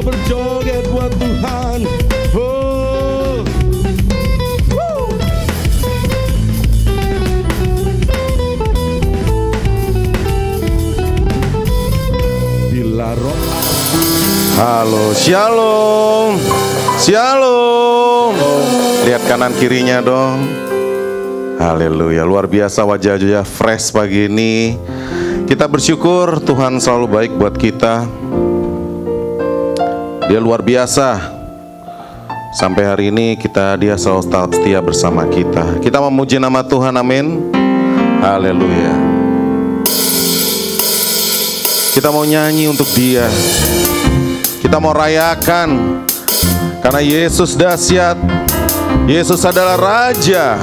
mau berjoget buat Tuhan. Oh. Bila roh. Halo, shalom. Shalom. Lihat kanan kirinya dong. Haleluya, luar biasa wajah-wajah fresh pagi ini. Kita bersyukur Tuhan selalu baik buat kita. Dia luar biasa. Sampai hari ini dia selalu tetap setia bersama kita. Kita memuji nama Tuhan, amin. Haleluya. Kita mau nyanyi untuk Dia. Kita mau rayakan karena Yesus dahsyat. Yesus adalah Raja.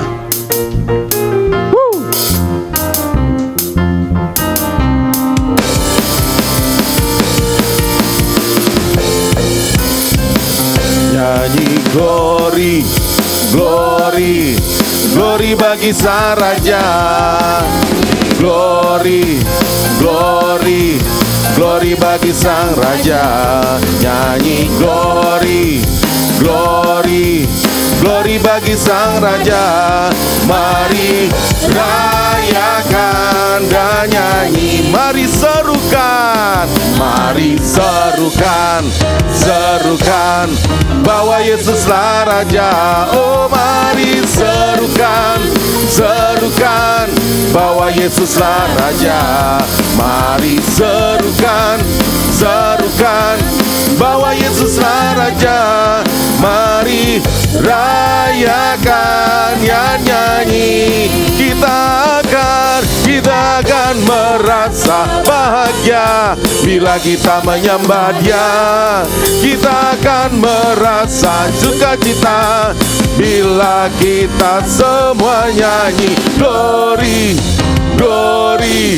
Nyanyi glory, glory, glory bagi Sang Raja. Glory, glory, glory bagi Sang Raja. Nyanyi glory, glory, glory bagi Sang Raja. Mari rayakan dan nyanyi. Mari serukan, mari serukan, serukan bahwa Yesuslah Raja. Oh mari serukan, serukan bahwa Yesuslah Raja. Mari serukan, serukan bahwa Yesuslah Raja. Mari rayakan ya nyanyi. Kita akan merasa bahagia bila kita menyembah Dia. Kita akan merasa sukacita bila kita semua nyanyi. Glory, glory,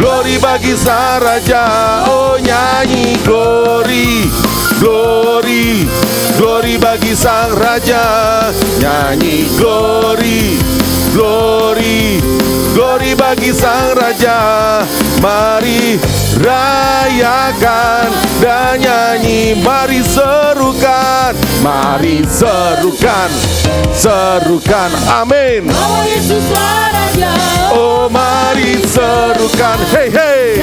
glory bagi Sang Raja. Oh nyanyi glory, glory, glory bagi Sang Raja. Nyanyi glory, glory, glory bagi Sang Raja. Mari rayakan dan nyanyi. Mari serukan, mari serukan, serukan, amin. Bahwa Yesuslah Raja. Oh mari serukan, hey hey,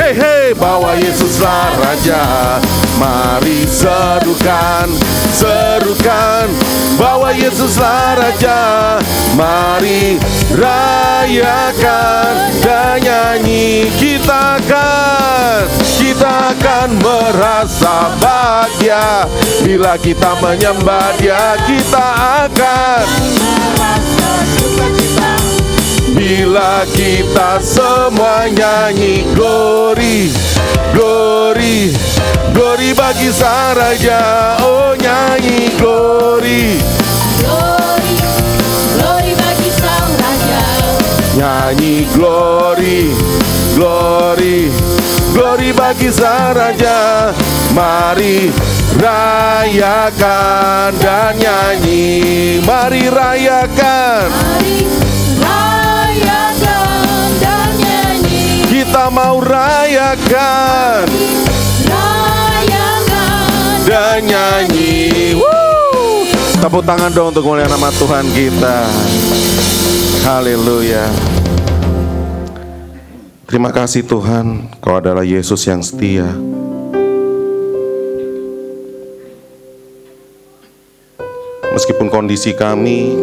hey hey, bahwa Yesuslah Raja. Mari serukan, serukan bahwa Yesuslah Raja. Mari rayakan dan nyanyi. Kita akan merasa bahagia bila kita menyembah Dia. Kita akan Merasa sukacita bila kita semua nyanyi. Glory, glory, glory bagi Sang Raja. Oh nyanyi glory, glory, glory bagi Sang Raja. nyanyi glory, glory, glory bagi Sang Raja. Mari rayakan dan nyanyi. Mari rayakan, Mari rayakan dan nyanyi. kita mau rayakan Rayakan dan nyanyi. Woo! Tepuk tangan dong untuk mulia nama Tuhan kita. Haleluya. Terima kasih Tuhan, Kau adalah Yesus yang setia. Meskipun kondisi kami,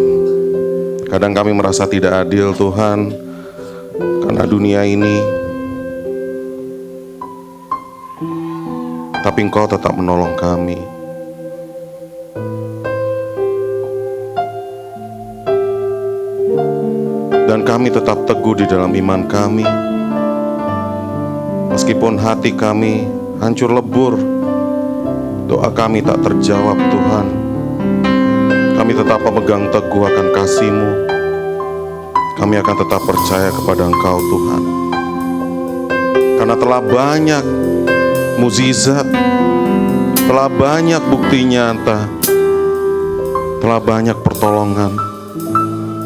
kadang kami merasa tidak adil Tuhan, karena dunia ini, tapi Engkau tetap menolong kami. Dan kami tetap teguh di dalam iman kami. Meskipun hati kami hancur lebur, doa kami tak terjawab Tuhan, kami tetap memegang teguh akan kasih-Mu. Kami akan tetap percaya kepada Engkau Tuhan. Karena telah banyak mukjizat, telah banyak bukti nyata, telah banyak pertolongan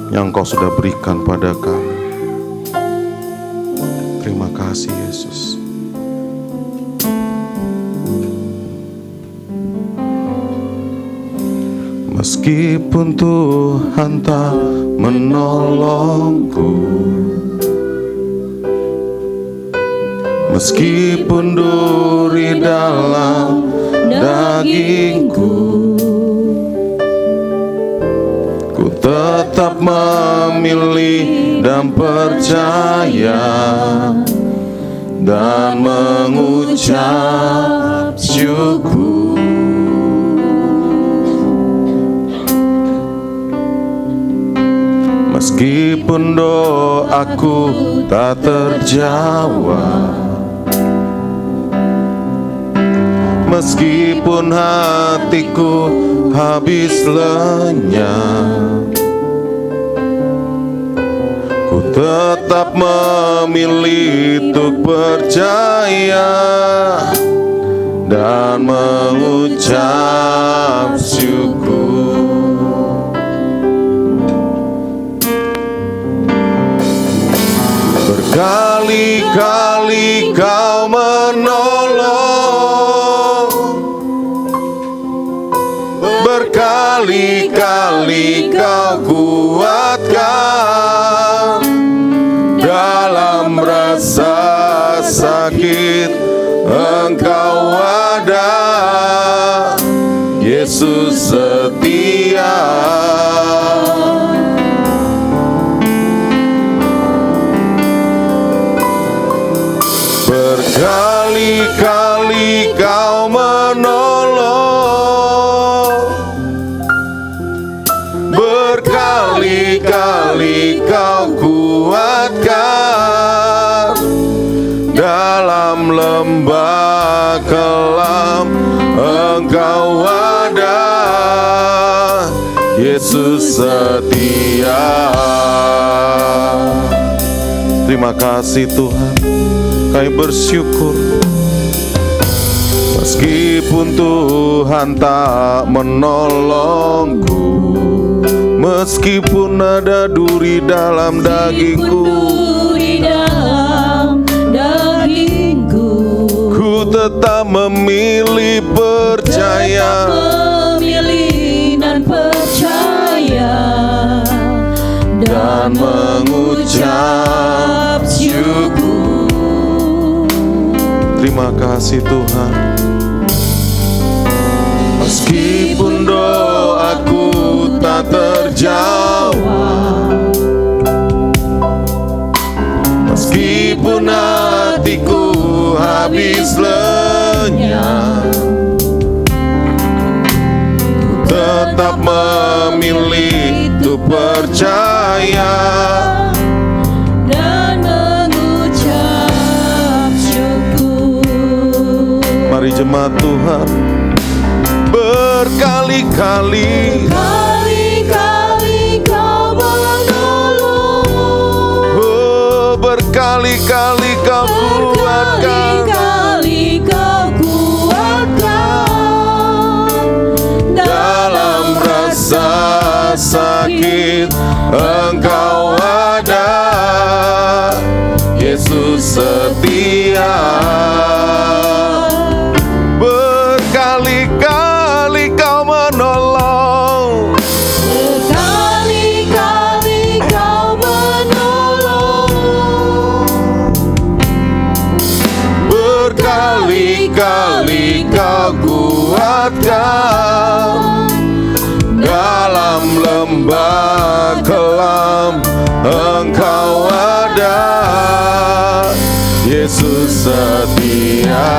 yang Engkau sudah berikan pada kami. Terima kasih Yesus. Meskipun Tuhan tak menolongku, meskipun duri dalam dagingku, ku tetap memilih dan percaya dan mengucap syukur. Meskipun doaku tak terjawab, meskipun hatiku habis lenyap, ku tetap memilih untuk percaya dan mengucap syukur. Berkali-kali Kau menolong, berkali-kali Kau kuatkan dalam rasa sakit. Engkau ada, Yesus setia. Berkali-kali Kau menolong, berkali-kali Kau kuatkan dalam lembah kelam. Engkau ada, Yesus setia. Terima kasih Tuhan, kami bersyukur. Meskipun Tuhan tak menolongku, meskipun ada duri dalam dagingku, ku tetap memilih percaya, dan mengucap syukur. Terima kasih Tuhan. Meskipun doaku tak terjawab, meskipun hatiku habis lenyap, ku tetap memilih untuk percaya dan mengucap syukur. Mari jemaat Tuhan, berkali-kali Kau menolong, oh, berkali-kali Kau kuatkan berkali-kali Kau kuatkan dalam rasa sakit. Engkau ada, Yesus setia. Berkali-kali Kau menolong, berkali-kali Kau menolong, berkali-kali Kau kuatkan dalam lembah kelam. Engkau ada, Yesus setia.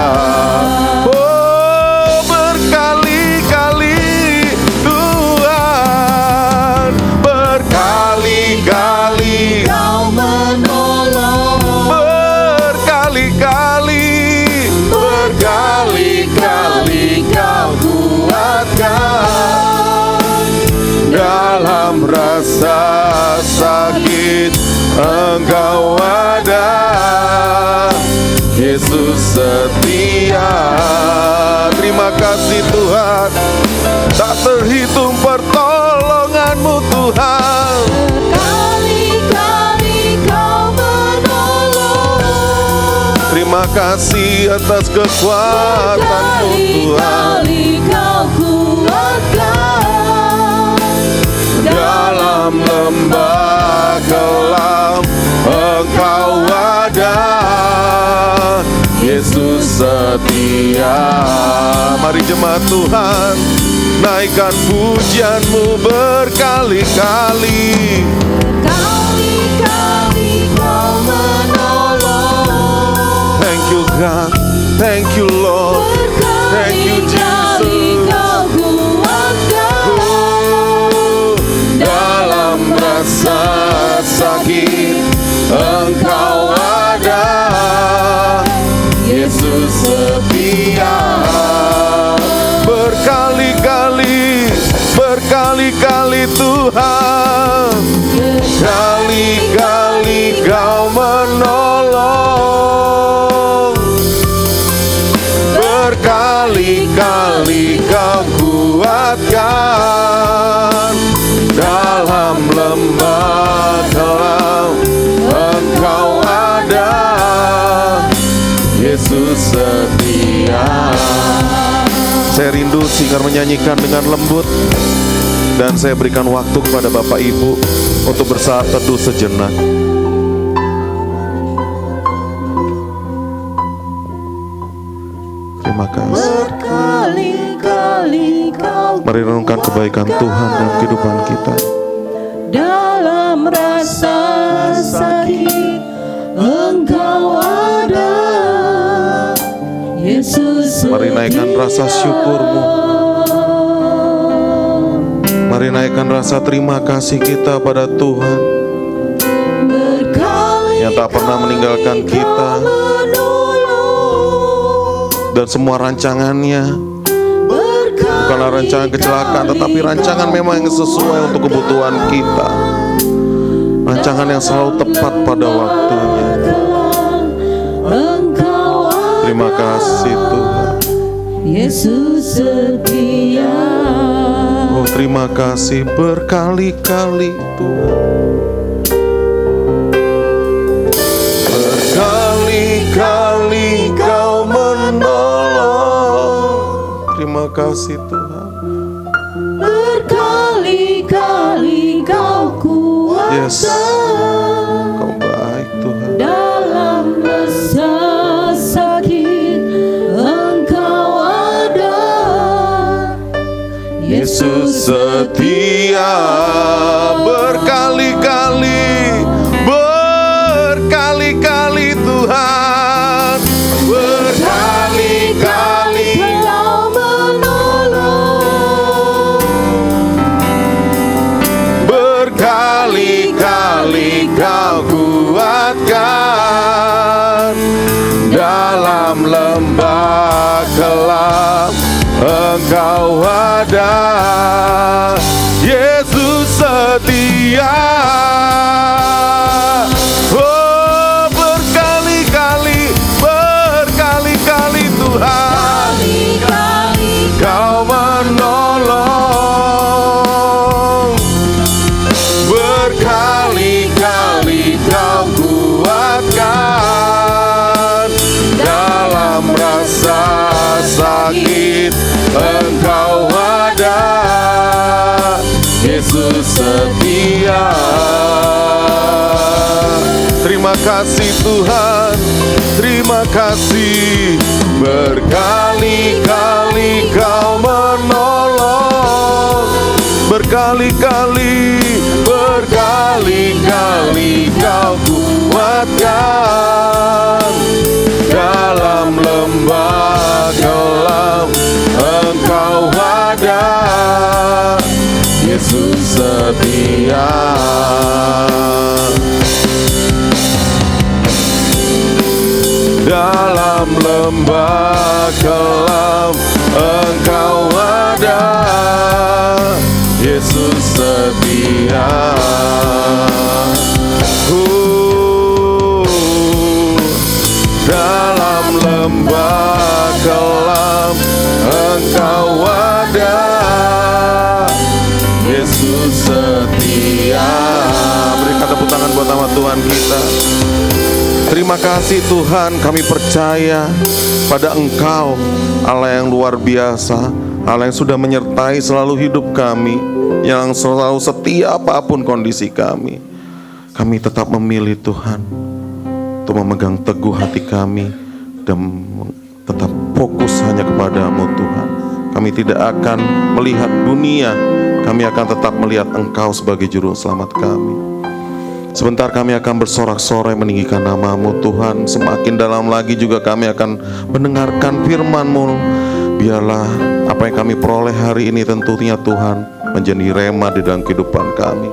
Oh, berkali-kali Tuhan, berkali-kali Kau menolong, berkali-kali, berkali-kali Kau kuatkan dalam rasa sakit. Engkau ada, Yesus setia. Terima kasih Tuhan, tak terhitung pertolongan-Mu Tuhan. berkali-kali Kau menolong, Terima kasih atas kekuatan-Mu Tuhan. berkali-kali Kau kuatkan dalam lembah kelam Engkau ada, Yesus setia. Mari jemaat Tuhan, naikkan pujianmu berkali-kali. Kali-kali Kau menolong. Thank you God, thank you Lord, thank you Jesus. Kau kuatkan. Dalam rasa sakit Engkau ada, Yesus setia. Berkali-kali, berkali-kali Tuhan, kali-kali Kau menolong, berkali-kali Kau kuatkan. Dalam lembah kelam Engkau ada, Yesus setia. Saya rindu singer menyanyikan dengan lembut, dan saya berikan waktu kepada Bapak Ibu untuk bersaat teduh sejenak. Terima kasih. Berkali-kali Kau Mari renungkan kebaikan Tuhan dalam kehidupan kita. dalam rasa sakit Engkau ada, Yesus. Mari naikkan rasa syukurmu. Mari naikkan rasa terima kasih kita pada Tuhan yang tak pernah meninggalkan kita, dan semua rancangannya bukanlah rancangan kecelakaan, tetapi rancangan memang yang sesuai untuk kebutuhan kita, rancangan yang selalu tepat pada waktunya. Terima kasih Tuhan. Yesus setia. Oh, terima kasih berkali-kali Tuhan. Berkali-kali Kau menolong. Terima kasih Tuhan. Berkali-kali Kau kuatkan. Yes, Kau baik Tuhan. Dalam rasa sakit Engkau ada, Yesus setia. Berkali-kali, berkali-kali Tuhan, berkali-kali Kau menolong. berkali-kali Kau kuatkan. Dalam lembah kelam Engkau ada, Yesus setia. Oh, berkali-kali, berkali-kali Tuhan Kali-kali Kau menolong, berkali-kali Kau kuatkan. Dalam rasa sakit Engkau ada, Yesus setia. Terima kasih Tuhan, terima kasih. Berkali-kali Kau menolong, berkali-kali, berkali-kali Kau kuatkan. Dalam lembah kelam Engkau ada, Yesus setia. Dalam lembah kelam Engkau ada, Yesus setia. Dalam lembah kelam Engkau ada, Yesus setia. Berikan tepuk tangan buat nama Tuhan kita. Terima kasih Tuhan, kami percaya pada Engkau, Allah yang luar biasa, Allah yang sudah menyertai selalu hidup kami, yang selalu setia apapun kondisi kami. Kami tetap memilih Tuhan untuk memegang teguh hati kami dan tetap fokus hanya kepadamu Tuhan. Kami tidak akan melihat dunia, kami akan tetap melihat Engkau sebagai juru selamat kami. Sebentar kami akan bersorak-sorai meninggikan nama-Mu Tuhan. Semakin dalam lagi juga kami akan mendengarkan firman-Mu. Biarlah apa yang kami peroleh hari ini tentunya Tuhan menjadi rema di dalam kehidupan kami.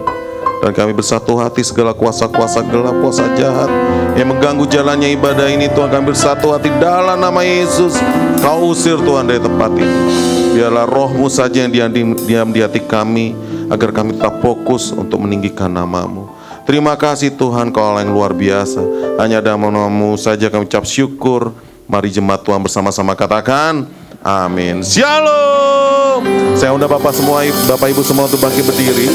Dan kami bersatu hati segala kuasa-kuasa gelap, kuasa jahat yang mengganggu jalannya ibadah ini Tuhan. Kami bersatu hati dalam nama Yesus. Kau usir Tuhan dari tempat ini. Biarlah roh-Mu saja yang diam di hati kami, agar kami tetap fokus untuk meninggikan nama-Mu. Terima kasih Tuhan, Kau Allah yang luar biasa. Hanya dalam nama-Mu saja kami ucap syukur. Mari jemaat Tuhan bersama-sama katakan amin. Shalom. Saya undang Bapak Ibu semua untuk bangkit berdiri.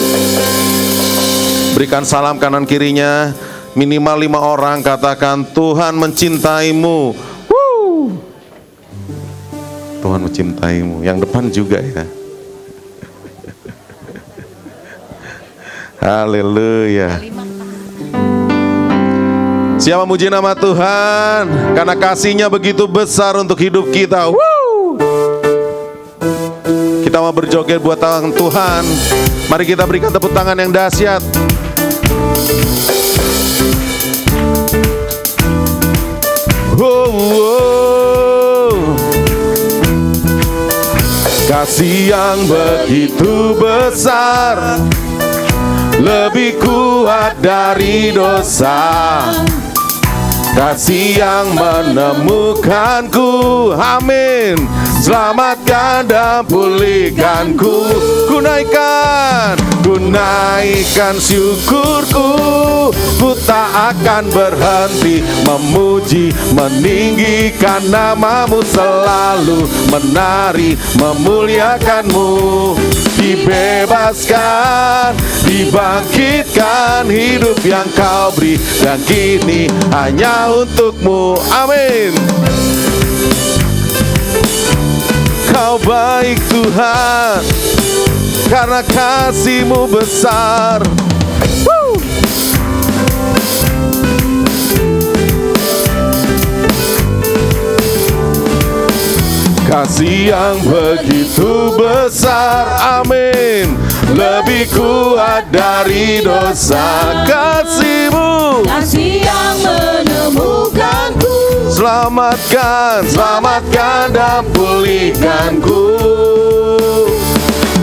Berikan salam kanan kirinya. Minimal 5 orang, katakan Tuhan mencintaimu. Tuhan mencintaimu. Yang depan juga ya. Haleluya. Siapa muji nama Tuhan, karena kasih-Nya begitu besar untuk hidup kita. Kita mau berjoget buat tangan Tuhan. Mari kita berikan tepuk tangan yang dahsyat. Kasih yang begitu besar, lebih kuat dari dosa. Kasih yang menemukanku, amin. Selamatkan dan pulihkanku. Ku naikkan syukurku. Ku tak akan berhenti memuji, meninggikan nama-Mu, selalu menari, memuliakan-Mu. Dibebaskan, dibangkitkan, hidup yang Kau beri, dan kini hanya untuk-Mu, amin. Kau baik Tuhan, karena kasih-Mu besar. Kasih yang begitu besar, amin. Lebih kuat dari dosa. Kasih-Mu, kasih yang menemukanku. Selamatkan dan pulihkanku.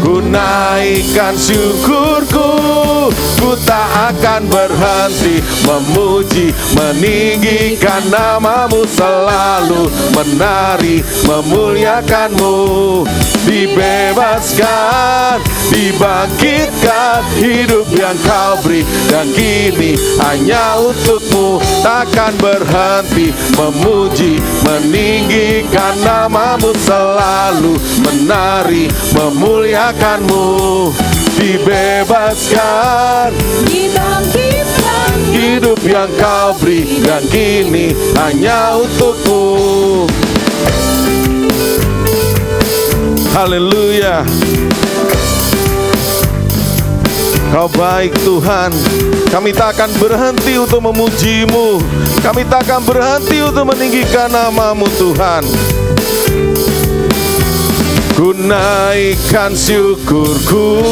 Ku naikkan syukurku. Ku tak akan berhenti memuji, meninggikan nama-Mu, selalu menari, memuliakan-Mu. Dibebaskan, dibangkitkan, hidup yang Kau beri, dan kini hanya untuk-Mu. Takkan berhenti memuji, meninggikan nama-Mu, selalu menari, memuliakan-Mu. Dibebaskan, dibangkitkan, hidup yang Kau beri, dan kini hanya untuk-Mu. Haleluya. Kau baik Tuhan. Kami tak akan berhenti untuk memuji-Mu. Kami tak akan berhenti untuk meninggikan nama-Mu Tuhan. Ku naikkan syukurku.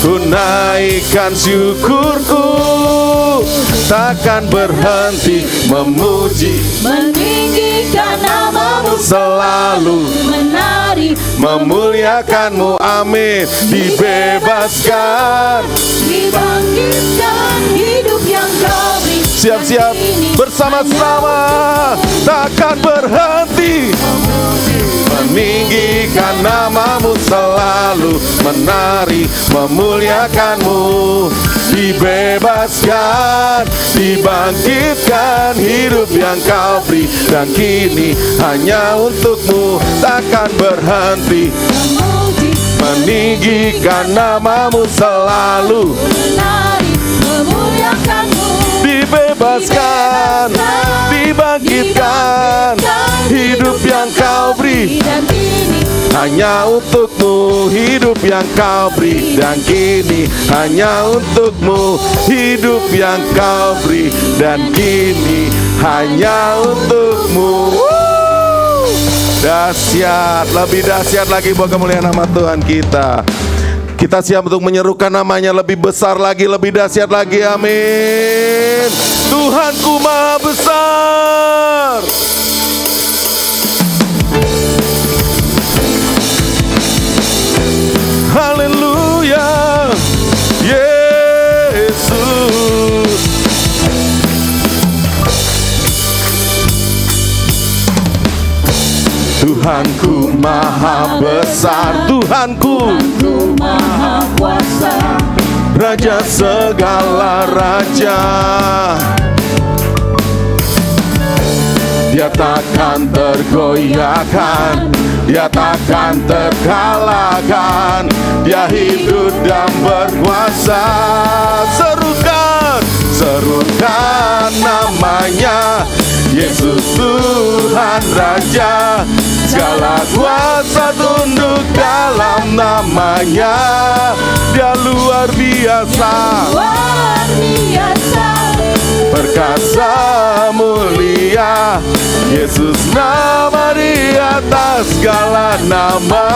Ku naikkan syukurku. Takkan berhenti memuji, meninggikan nama-Mu, selalu menari, memuliakan-Mu, amin. Dibebaskan, dibangkitkan, hidup yang Kau beri. Siap-siap bersama-sama, takkan berhenti meninggikan nama-Mu, selalu menari, memuliakan-Mu. Dibebaskan, dibangkitkan, hidup yang Kau beri, dan kini hanya untuk-Mu. Takkan berhenti meninggikan nama-Mu, selalu menari, memuliakan-Mu. Dibebaskan, dibangkitkan, hidup yang Kau beri, dan kini hanya untukmu hidup yang kau beri, dan kini hanya untukmu hidup yang kau beri, dan kini hanya untukmu. Dahsyat, lebih dahsyat lagi buat kemuliaan nama Tuhan kita. Kita siap untuk menyerukan namanya lebih besar lagi, lebih dahsyat lagi. Amin. Tuhanku Maha Besar. Haleluya, Yesus. Tuhanku Maha Besar, Tuhanku Maha Kuasa, Raja segala raja. Dia takkan tergoyahkan, Dia takkan terkalahkan. Dia hidup dan berkuasa. Serukan, serukan namanya, Yesus Tuhan Raja. Segala kuasa tunduk dalam namanya. Dia luar biasa, luar biasa, perkasa mulia. Yesus nama di atas segala nama.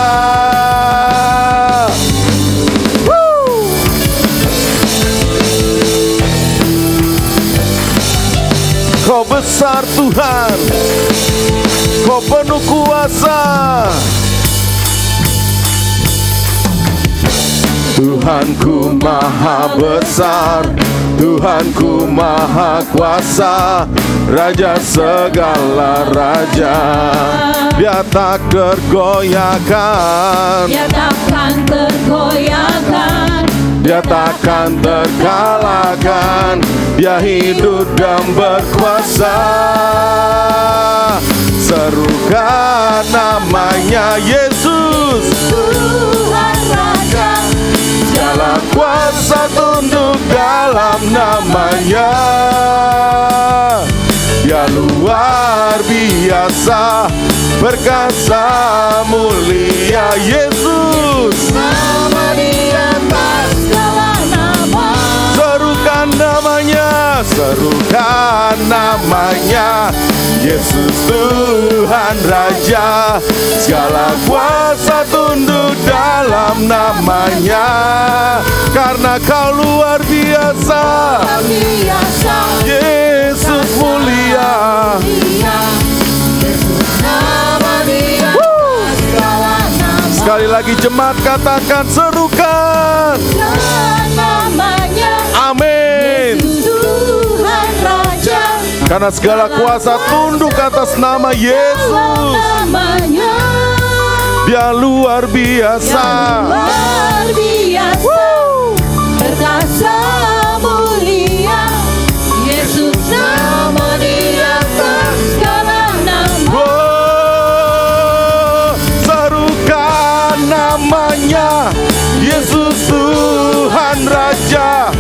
Kau besar Tuhan, Kau penuh kuasa. Tuhanku Maha Besar, Tuhanku Maha Kuasa, Raja segala raja. Dia tak tergoyahkan, Dia takkan tergoyahkan, Dia takkan terkalahkan. Dia hidup dan berkuasa. Serukan namanya Yesus Tuhan Raja. Segala kuasa tunduk dalam namanya. Dia luar biasa, perkasa mulia. Yesus Nama di atas segala nama. serukan namanya, serukan namanya. Yesus Tuhan Raja. Segala kuasa tunduk dalam namanya. Karena Kau luar biasa, Luar biasa, Yesus mulia. Yesus nama di atas segala nama. Sekali lagi jemaat katakan serukan. Dan namanya Amin. Yesus Tuhan Raja. Karena segala kuasa tunduk atas nama Yesus. Namanya Dia luar biasa. luar biasa, perkasa mulia. Yesus nama di atas segala nama. Oh, serukan namanya Yesus Tuhan Raja.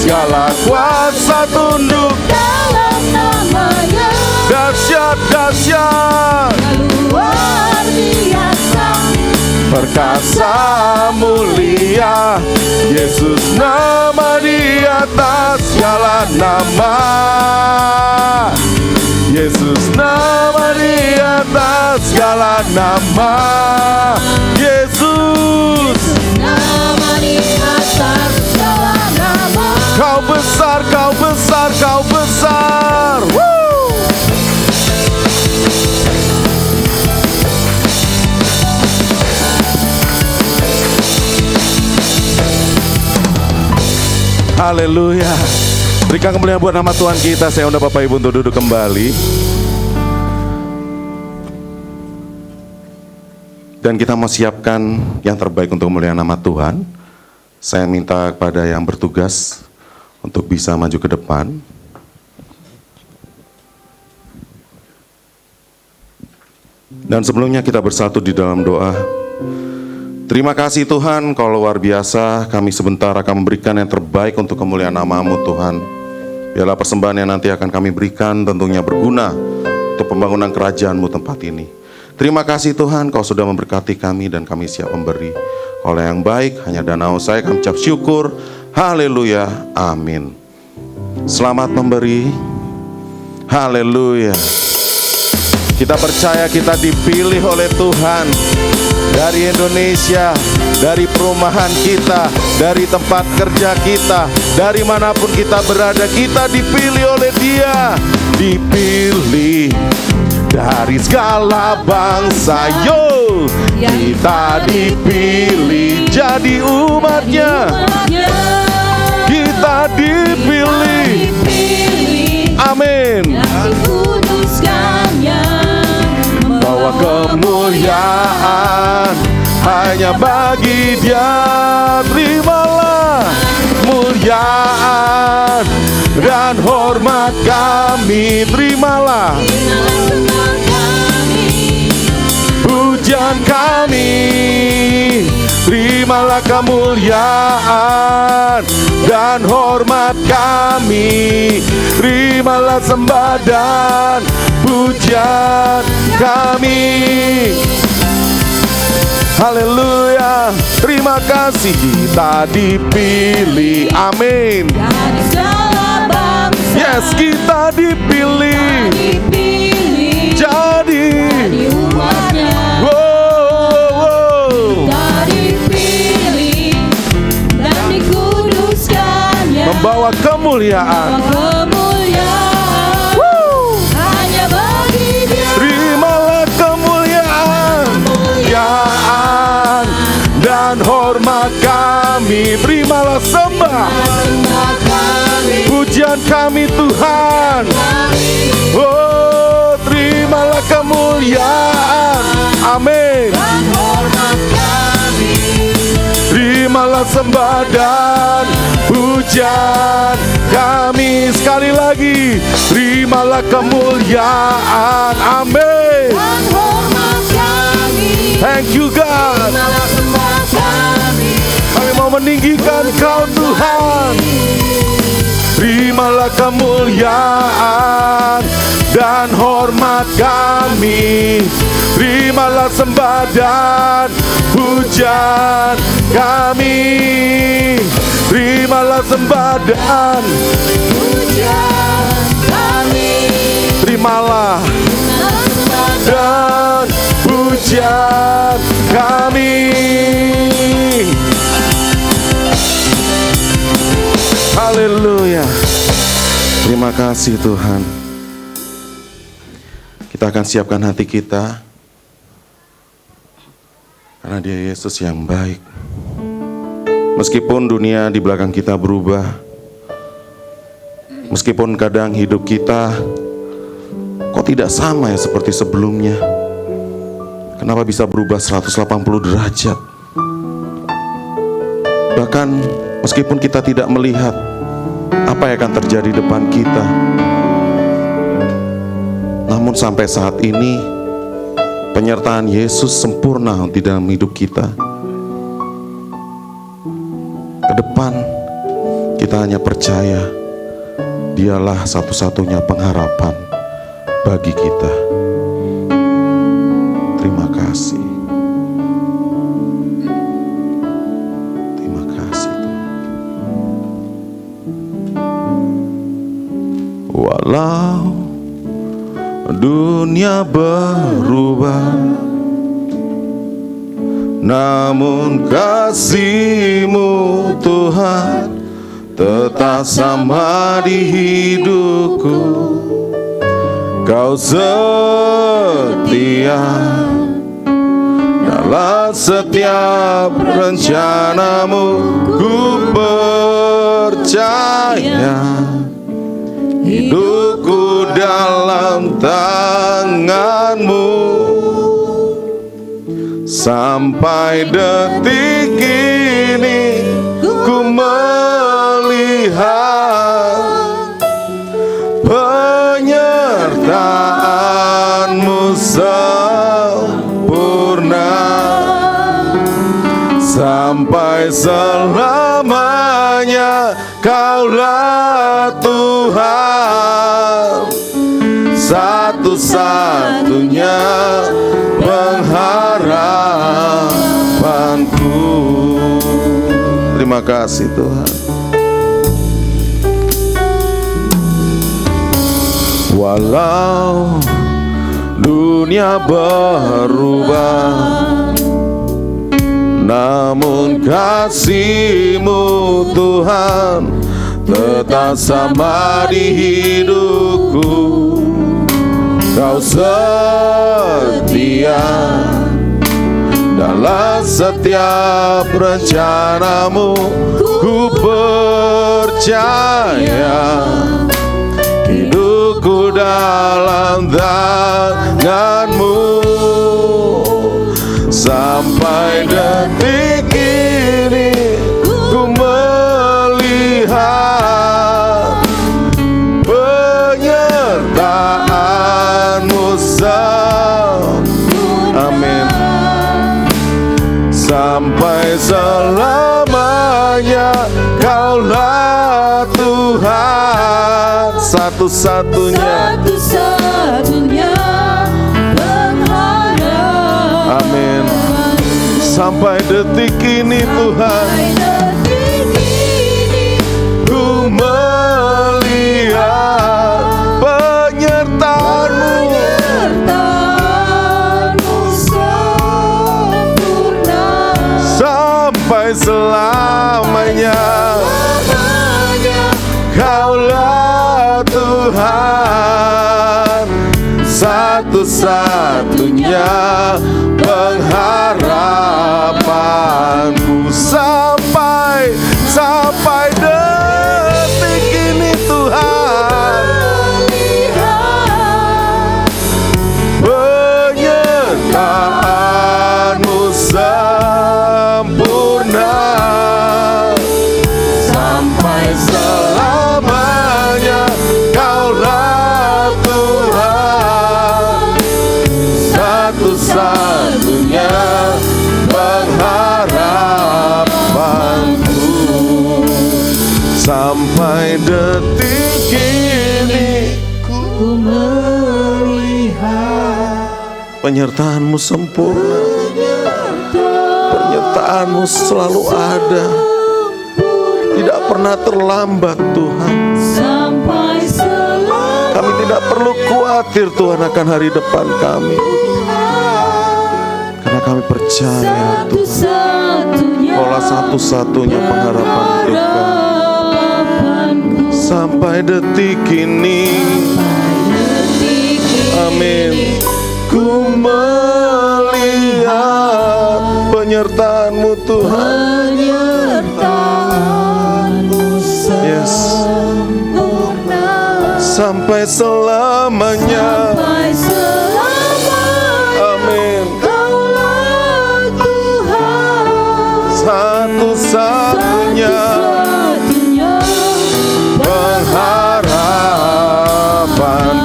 Segala kuasa tunduk, Dalam namanya dahsyat, dahsyat, luar biasa, perkasa mulia. Yesus nama di atas segala nama. Yesus nama di atas segala nama. Yesus, nama di atas segala nama. Kau besar, Kau besar, Kau besar. Woo! Haleluya. Berikan kemuliaan buat nama Tuhan kita. Saya undang Bapak Ibu untuk duduk kembali. Dan kita mau siapkan yang terbaik untuk kemuliaan nama Tuhan. Saya minta kepada yang bertugas untuk bisa maju ke depan. Dan sebelumnya kita bersatu di dalam doa. Terima kasih Tuhan, Kau luar biasa. Kami sebentar akan memberikan yang terbaik untuk kemuliaan nama-Mu Tuhan. Biarlah persembahan yang nanti akan kami berikan tentunya berguna untuk pembangunan kerajaan-Mu tempat ini. Terima kasih Tuhan, Kau sudah memberkati kami dan kami siap memberi. Oleh yang baik, hanya danau saya kami ucap syukur. Haleluya, amin. Selamat memberi. Haleluya. Kita percaya kita dipilih oleh Tuhan. Dari Indonesia, dari perumahan kita, dari tempat kerja kita, dari manapun kita berada, kita dipilih oleh Dia. Dipilih dari segala bangsa, yo, kita dipilih jadi umatnya. Kita dipilih, amin. Bawa kemuliaan hanya bagi Dia. Terimalah kemuliaan dan hormat kami. Terimalah pujian kami. Terimalah kemuliaan dan hormat kami. Terimalah sembah dan pujian kami. Haleluya. Terima kasih kita dipilih. Amin. Yes, kita dipilih. Jadi umatnya. Membawa kemuliaan hanya bagi Dia. Terimalah kemuliaan dan hormat kami. Terimalah sembah pujian kami Tuhan. Oh, terimalah kemuliaan. Amin. Terimalah sembah dan pujian kami. Sekali lagi, terimalah kemuliaan. Amin. Thank you God. Kami mau meninggikan Kau Tuhan. Terimalah kemuliaan dan hormat kami. Terimalah sembah dan pujian kami. Terimalah sembah dan Pujian kami. terimalah dan pujian kami. Haleluya. Terima kasih Tuhan. Kita akan siapkan hati kita, karena Dia Yesus yang baik. Meskipun dunia di belakang kita berubah, meskipun kadang hidup kita kok tidak sama ya seperti sebelumnya. Kenapa bisa berubah 180 derajat? Bahkan meskipun kita tidak melihat apa yang akan terjadi depan kita, namun sampai saat ini penyertaan Yesus sempurna di dalam hidup kita. Ke depan kita hanya percaya Dialah satu-satunya pengharapan bagi kita. Terima kasih. Terima kasih Tuhan. Walau dunia berubah, namun kasih-Mu Tuhan tetap sama di hidupku. Kau setia dalam setiap rencana-Mu. Ku percaya hidupku dalam tangan-Mu. Sampai detik ini ku melihat penyertaan-Mu sempurna. Sampai selamanya Kaulah Tuhan. satu-satunya pengharapanku. Terima kasih Tuhan. Walau dunia berubah, namun kasih-Mu Tuhan tetap sama di hidupku. Kau setia dalam setiap rencana-Mu. Ku percaya hidupku dalam tangan-Mu. Sampai detik ini ku melihat penyertaan-Mu. Amin. Sampai selamanya Kaulah Tuhan, satu-satunya pengharapan. Amin. Sampai detik ini Tuhan, ku melihat penyertaan-Mu. Sampai selamanya Kaulah Tuhan, satu-satunya pengharapanku. Sampai detik ini Tuhan, penyertaan-Mu sempurna. Sampai selamanya Kaulah Tuhan, satu-satunya pengharapanku. Sampai detik ini ku melihat penyertaan-Mu sempurna. Penyertaan-Mu selalu ada, tidak pernah terlambat Tuhan. Kami tidak perlu khawatir Tuhan akan hari depan kami, karena kami percaya Tuhan Kaulah satu-satunya pengharapan hidup kami. Sampai detik ini, amin. Ku melihat penyertaan-Mu Tuhan. Yes. Sampai selamanya. Amin. Satu-satunya pengharapan.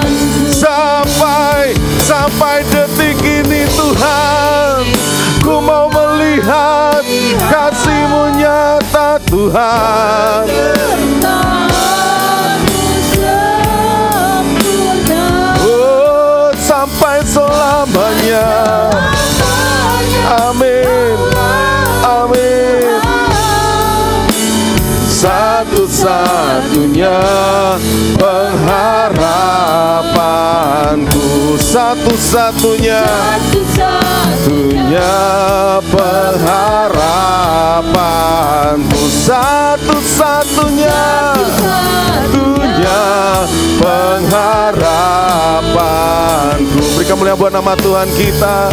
Sampai detik ini Tuhan, ku mau melihat kasih-Mu nyata Tuhan. Oh, sampai selamanya. Amin. Amin. Satu-satunya pengharapanku. Satu-satunya pengharapanku. Satu-satunya pengharapanku. Beri kemuliaan buat nama Tuhan kita.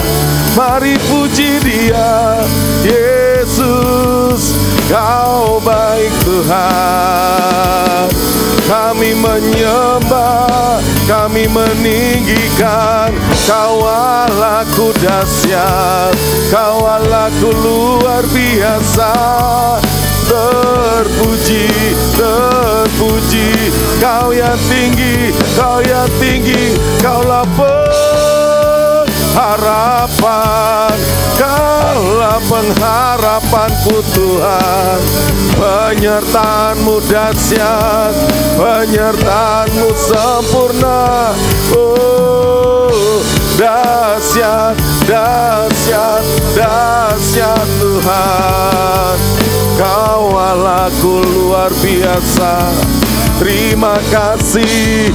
Mari puji Dia. Yesus, Kau baik Tuhan. Kami menyembah, kami meninggikan Kau Allahku dahsyat, Kau Allahku luar biasa. Terpuji, terpuji, Kau yang tinggi, Kau yang tinggi, Kaulah harapan, Kaulah pengharapanku Tuhan. Penyertaan-Mu dahsyat, penyertaan-Mu sempurna. Oh, dahsyat, dahsyat, dahsyat Tuhan. Kau Allahku luar biasa. Terima kasih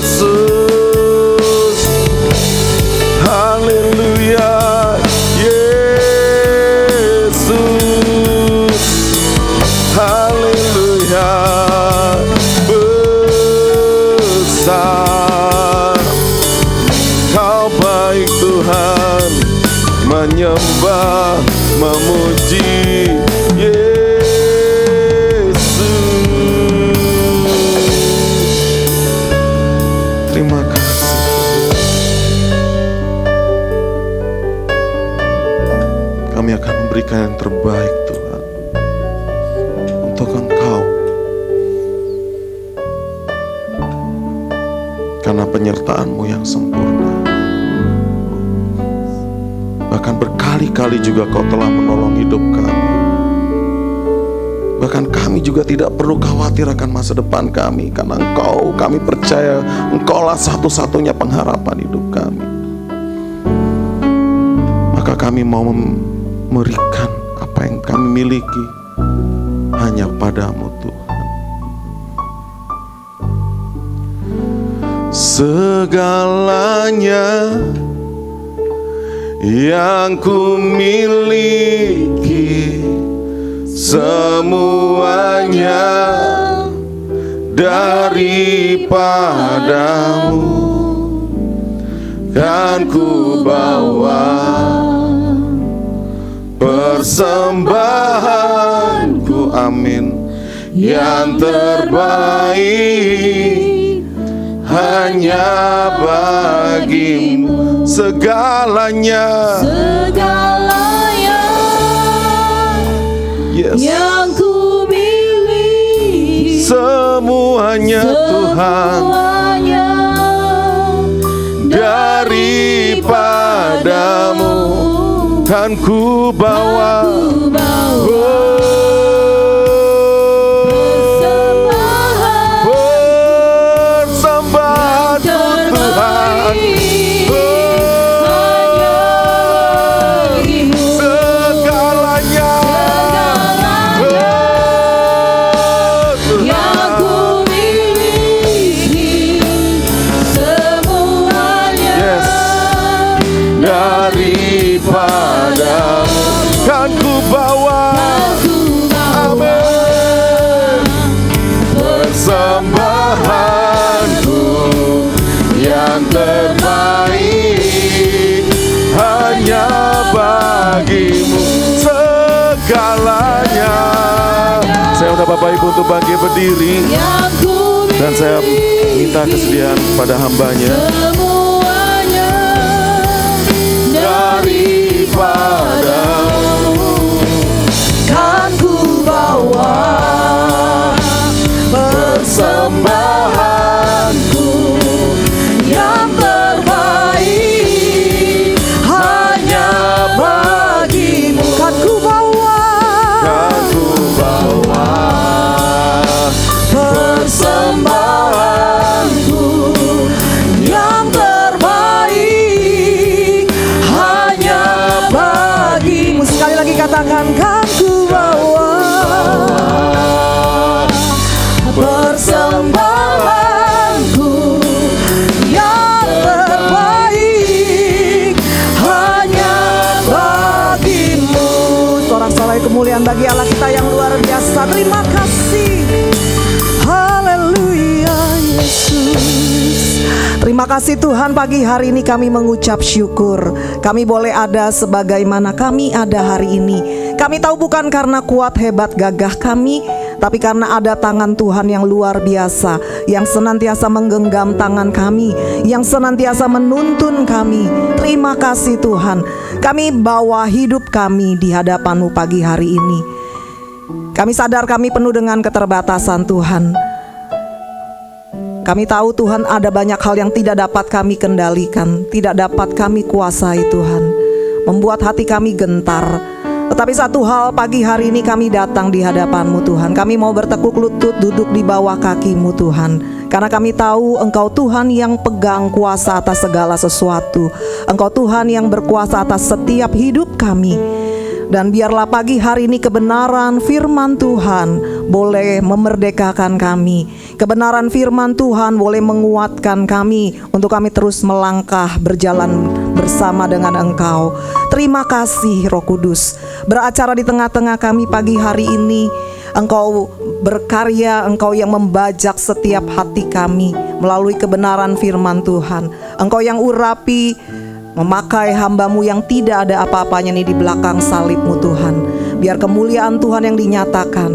Yesus. Haleluya Yesus. Haleluya. Besar Kau baik Tuhan. Menyembah, memuji terima kasih. Kami akan memberikan yang terbaik Tuhan untuk Engkau, karena penyertaan-Mu yang sempurna. Bahkan berkali-kali juga Kau telah menolong hidup kami. Bahkan kami juga tidak perlu khawatir akan masa depan kami, karena Engkau, kami percaya Engkaulah satu-satunya pengharapan hidup kami. Maka kami mau memberikan apa yang kami miliki hanya padamu Tuhan. Segalanya yang ku miliki, semuanya daripadamu, kan ku bawa persembahanku, amin, yang terbaik hanya bagimu. Segalanya, yes, yang ku miliki, semuanya Tuhan daripadamu, kan ku bawa terbaik hanya bagimu. Segalanya. Saya undang Bapak Ibu untuk bangkit berdiri, dan saya minta kesediaan pada hambanya. Semuanya daripadamu, kan ku bawa persembahanku yang terbaik hanya bagimu, kan ku bawa persembahanku yang terbaik hanya bagimu. Sekali lagi katakan, kan ku bawa persembahanku yang terbaik hanya bagimu. Sorak-sorai kemuliaan bagi Allah kita yang luar biasa. Terima kasih. Haleluya Yesus. Terima kasih Tuhan, pagi hari ini kami mengucap syukur. Kami boleh ada sebagaimana kami ada hari ini. Kami tahu bukan karena kuat hebat gagah kami, tapi karena ada tangan Tuhan yang luar biasa, yang senantiasa menggenggam tangan kami, yang senantiasa menuntun kami. Terima kasih Tuhan. Kami bawa hidup kami di hadapan-Mu pagi hari ini. Kami sadar kami penuh dengan keterbatasan Tuhan. Kami tahu Tuhan ada banyak hal yang tidak dapat kami kendalikan, tidak dapat kami kuasai Tuhan, membuat hati kami gentar. Tetapi satu hal, pagi hari ini kami datang di hadapan-Mu Tuhan. Kami mau bertekuk lutut duduk di bawah kaki-Mu Tuhan. Karena kami tahu Engkau Tuhan yang pegang kuasa atas segala sesuatu. Engkau Tuhan yang berkuasa atas setiap hidup kami. Dan biarlah pagi hari ini kebenaran firman Tuhan boleh memerdekakan kami. Kebenaran firman Tuhan boleh menguatkan kami untuk kami terus melangkah berjalan bersama dengan Engkau. Terima kasih Roh Kudus, beracara di tengah-tengah kami pagi hari ini. Engkau berkarya, Engkau yang membajak setiap hati kami melalui kebenaran firman Tuhan. Engkau yang urapi, memakai hamba-Mu yang tidak ada apa-apanya nih di belakang salib-Mu Tuhan. Biar kemuliaan Tuhan yang dinyatakan.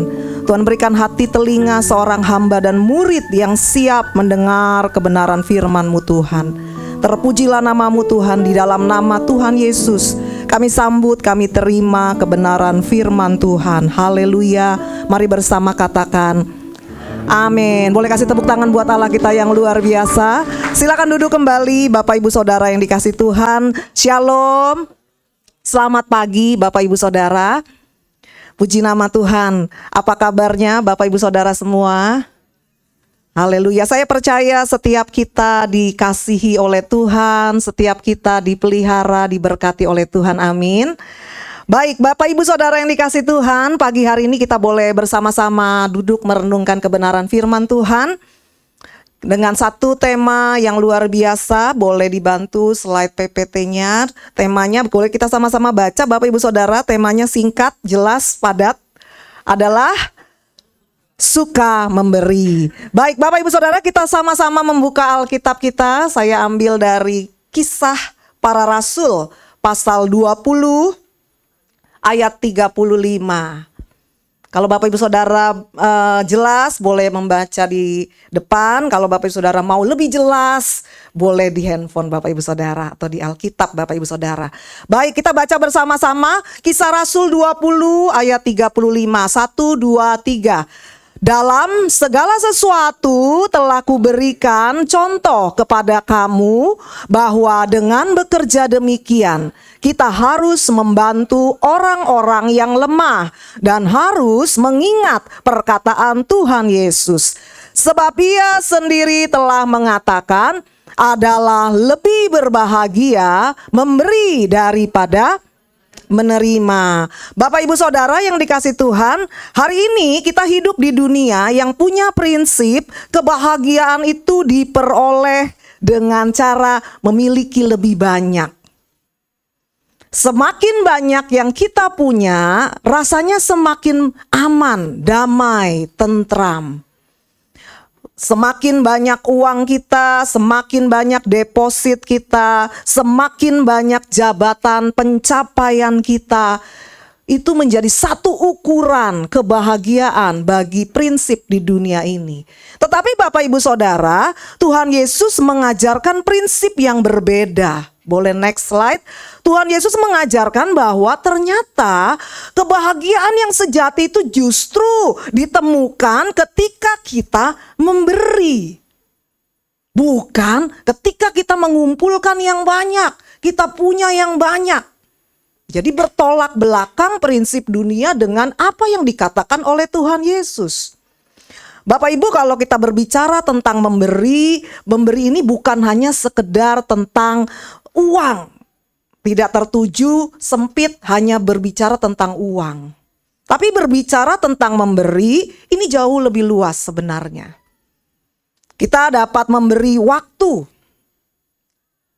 Tuhan berikan hati telinga seorang hamba dan murid yang siap mendengar kebenaran firman-Mu Tuhan. Terpujilah nama-Mu Tuhan, di dalam nama Tuhan Yesus kami sambut, kami terima kebenaran firman Tuhan. Haleluya. Mari bersama katakan amin. Boleh kasih tepuk tangan buat Allah kita yang luar biasa. Silakan duduk kembali Bapak Ibu Saudara yang dikasih Tuhan. Shalom. Selamat pagi Bapak Ibu Saudara. Puji nama Tuhan. Apa kabarnya Bapak Ibu Saudara semua? Haleluya. Saya percaya setiap kita dikasihi oleh Tuhan, setiap kita dipelihara, diberkati oleh Tuhan. Amin. Baik, Bapak Ibu Saudara yang dikasih Tuhan, pagi hari ini kita boleh bersama-sama duduk merenungkan kebenaran firman Tuhan dengan satu tema yang luar biasa. Boleh dibantu slide PPT-nya. Temanya boleh kita sama-sama baca Bapak Ibu Saudara. Temanya singkat, jelas, padat, adalah suka memberi. Baik, Bapak Ibu Saudara, kita sama-sama membuka Alkitab kita. Saya ambil dari Kisah Para Rasul pasal 20 ayat 35. Kalau Bapak Ibu Saudara jelas boleh membaca di depan. Kalau Bapak Ibu Saudara mau lebih jelas boleh di handphone Bapak Ibu Saudara atau di Alkitab Bapak Ibu Saudara. Baik, kita baca bersama-sama Kisah Rasul 20 ayat 35. 1, 2, 3. Dalam segala sesuatu telah kuberikan contoh kepada kamu bahwa dengan bekerja demikian kita harus membantu orang-orang yang lemah dan harus mengingat perkataan Tuhan Yesus. Sebab Ia sendiri telah mengatakan adalah lebih berbahagia memberi daripada menerima. Bapak Ibu Saudara yang dikasih Tuhan, hari ini kita hidup di dunia yang punya prinsip kebahagiaan itu diperoleh dengan cara memiliki lebih banyak. Semakin banyak yang kita punya, rasanya semakin aman, damai, tentram. Semakin banyak uang kita, semakin banyak deposit kita, semakin banyak jabatan pencapaian kita. Itu menjadi satu ukuran kebahagiaan bagi prinsip di dunia ini. Tetapi Bapak Ibu Saudara, Tuhan Yesus mengajarkan prinsip yang berbeda. Boleh next slide. Tuhan Yesus mengajarkan bahwa ternyata kebahagiaan yang sejati itu justru ditemukan ketika kita memberi. Bukan ketika kita mengumpulkan yang banyak, kita punya yang banyak. Jadi bertolak belakang prinsip dunia dengan apa yang dikatakan oleh Tuhan Yesus. Bapak Ibu, kalau kita berbicara tentang memberi ini bukan hanya sekedar tentang uang. Tidak tertuju, sempit, hanya berbicara tentang uang. Tapi berbicara tentang memberi, ini jauh lebih luas sebenarnya. Kita dapat memberi waktu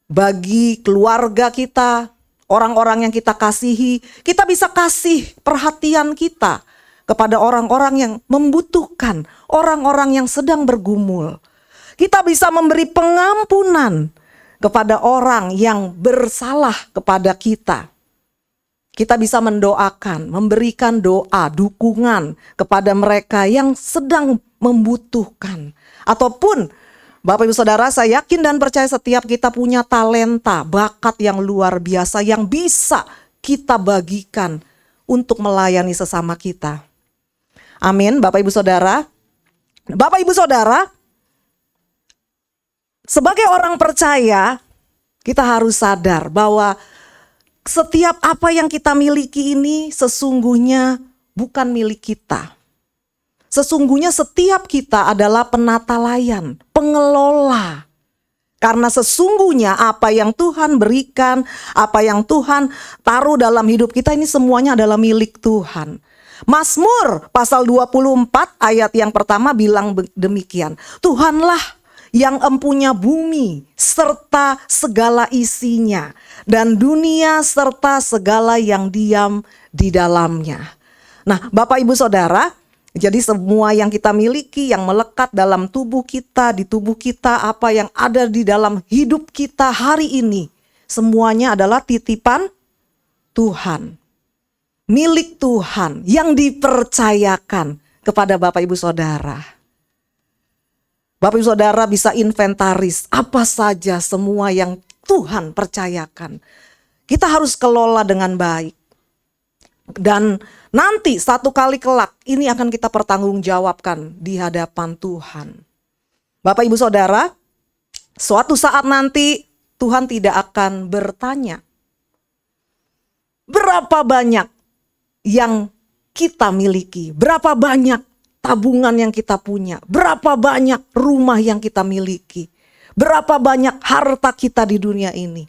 bagi keluarga kita, orang-orang yang kita kasihi. Kita bisa kasih perhatian kita kepada orang-orang yang membutuhkan, orang-orang yang sedang bergumul. Kita bisa memberi pengampunan kepada orang yang bersalah kepada kita. Kita bisa mendoakan, memberikan doa, dukungan kepada mereka yang sedang membutuhkan. Ataupun Bapak Ibu Saudara, saya yakin dan percaya setiap kita punya talenta, bakat yang luar biasa yang bisa kita bagikan untuk melayani sesama kita. Amin, Bapak Ibu Saudara. Bapak Ibu Saudara, sebagai orang percaya, kita harus sadar bahwa setiap apa yang kita miliki ini sesungguhnya bukan milik kita. Sesungguhnya setiap kita adalah penata layan, pengelola. Karena sesungguhnya apa yang Tuhan berikan, apa yang Tuhan taruh dalam hidup kita ini semuanya adalah milik Tuhan. Mazmur pasal 24 ayat yang pertama bilang demikian. Tuhanlah yang empunya bumi serta segala isinya, dan dunia serta segala yang diam di dalamnya. Nah, Bapak Ibu Saudara, jadi semua yang kita miliki, yang melekat dalam tubuh kita, di tubuh kita, apa yang ada di dalam hidup kita hari ini, semuanya adalah titipan Tuhan. Milik Tuhan yang dipercayakan kepada Bapak Ibu Saudara. Bapak Ibu Saudara bisa inventaris apa saja semua yang Tuhan percayakan. Kita harus kelola dengan baik. Dan nanti satu kali kelak ini akan kita pertanggungjawabkan di hadapan Tuhan. Bapak Ibu Saudara, suatu saat nanti Tuhan tidak akan bertanya, berapa banyak yang kita miliki, berapa banyak tabungan yang kita punya, berapa banyak rumah yang kita miliki, berapa banyak harta kita di dunia ini.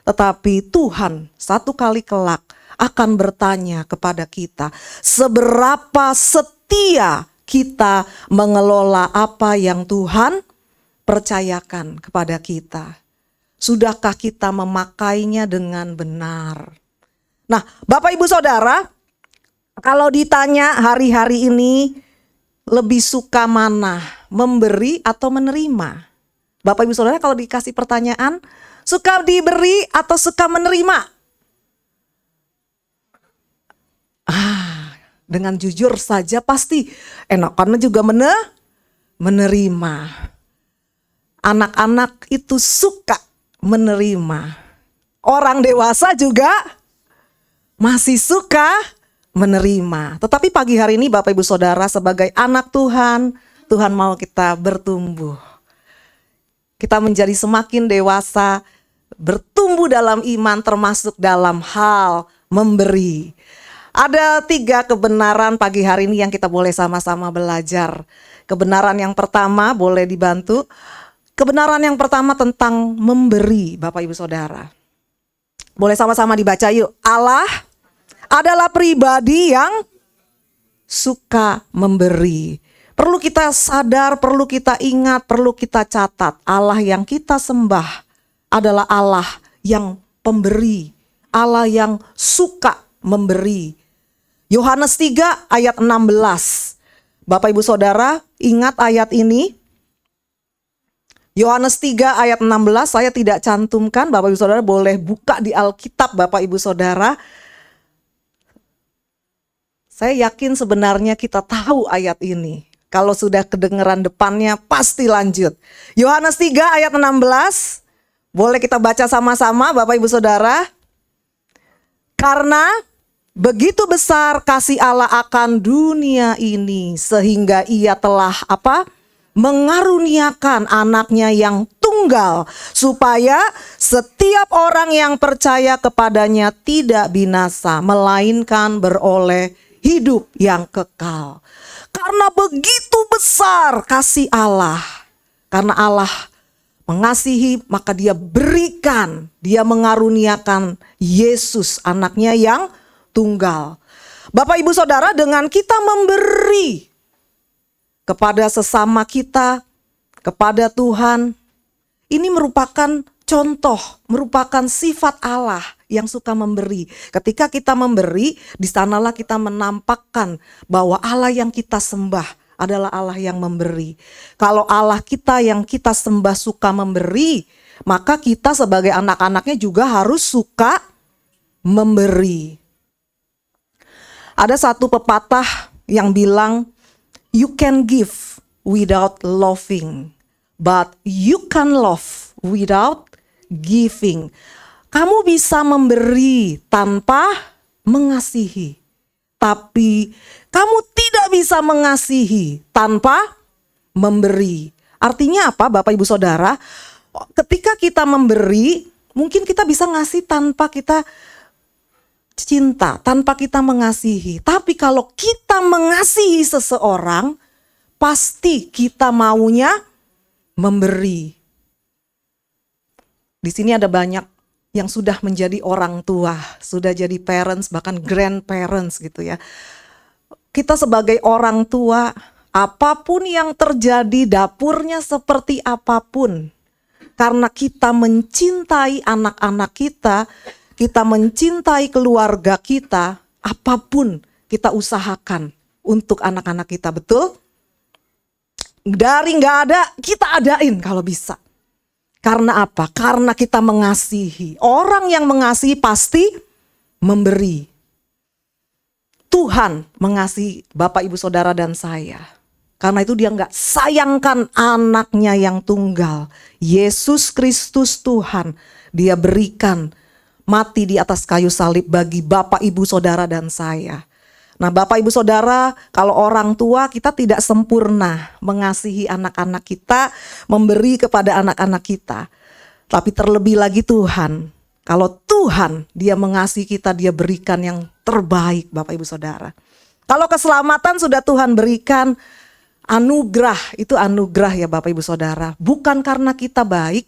Tetapi Tuhan satu kali kelak akan bertanya kepada kita, seberapa setia kita mengelola apa yang Tuhan percayakan kepada kita. Sudahkah kita memakainya dengan benar? Nah, Bapak Ibu Saudara, kalau ditanya hari-hari ini, lebih suka mana, memberi atau menerima? Bapak Ibu Saudara kalau dikasih pertanyaan, suka diberi atau suka menerima? Dengan jujur saja pasti enakan juga menerima. Anak-anak itu suka menerima. Orang dewasa juga masih suka menerima. Tetapi pagi hari ini Bapak Ibu Saudara sebagai anak Tuhan, Tuhan mau kita bertumbuh. Kita menjadi semakin dewasa, bertumbuh dalam iman termasuk dalam hal memberi. Ada 3 kebenaran pagi hari ini yang kita boleh sama-sama belajar. Kebenaran yang pertama boleh dibantu. Kebenaran yang pertama tentang memberi, Bapak Ibu Saudara. Boleh sama-sama dibaca yuk. Allah adalah pribadi yang suka memberi. Perlu kita sadar, perlu kita ingat, perlu kita catat. Allah yang kita sembah adalah Allah yang pemberi. Allah yang suka memberi. Yohanes 3 ayat 16. Bapak Ibu Saudara ingat ayat ini. Yohanes 3 ayat 16 saya tidak cantumkan. Bapak Ibu Saudara boleh buka di Alkitab Bapak Ibu Saudara. Saya yakin sebenarnya kita tahu ayat ini. Kalau sudah kedengeran depannya pasti lanjut. Yohanes 3 ayat 16. Boleh kita baca sama-sama Bapak Ibu Saudara. Karena begitu besar kasih Allah akan dunia ini sehingga ia telah mengaruniakan anaknya yang tunggal supaya setiap orang yang percaya kepadanya tidak binasa melainkan beroleh hidup yang kekal. Karena begitu besar kasih Allah. Karena Allah mengasihi, maka dia berikan, dia mengaruniakan Yesus anaknya yang tunggal. Bapak Ibu Saudara, dengan kita memberi kepada sesama kita, kepada Tuhan, ini merupakan contoh, merupakan sifat Allah yang suka memberi. Ketika kita memberi, di sanalah kita menampakkan bahwa Allah yang kita sembah adalah Allah yang memberi. Kalau Allah kita yang kita sembah suka memberi, maka kita sebagai anak-anaknya juga harus suka memberi. Ada satu pepatah yang bilang, you can give without loving, but you can love without giving. Kamu bisa memberi tanpa mengasihi, tapi kamu tidak bisa mengasihi tanpa memberi. Artinya apa Bapak Ibu Saudara? Ketika kita memberi, mungkin kita bisa ngasih tanpa kita cinta, tanpa kita mengasihi. Tapi kalau kita mengasihi seseorang, pasti kita maunya memberi. Di sini ada banyak yang sudah menjadi orang tua, sudah jadi parents, bahkan grandparents gitu ya. Kita sebagai orang tua, apapun yang terjadi, dapurnya seperti apapun, karena kita mencintai anak-anak kita mencintai keluarga kita, apapun kita usahakan untuk anak-anak kita, betul? Dari nggak ada, kita adain kalau bisa. Karena apa? Karena kita mengasihi. Orang yang mengasihi pasti memberi. Tuhan mengasihi Bapak, Ibu, Saudara, dan saya. Karena itu dia nggak sayangkan anaknya yang tunggal. Yesus Kristus Tuhan. Dia berikan mati di atas kayu salib bagi Bapak, Ibu, Saudara, dan saya. Nah, Bapak, Ibu, Saudara, kalau orang tua kita tidak sempurna mengasihi anak-anak kita, memberi kepada anak-anak kita. Tapi terlebih lagi Tuhan. Kalau Tuhan dia mengasihi kita, dia berikan yang terbaik, Bapak, Ibu, Saudara. Kalau keselamatan sudah Tuhan berikan, anugerah, itu anugerah ya Bapak, Ibu, Saudara. Bukan karena kita baik,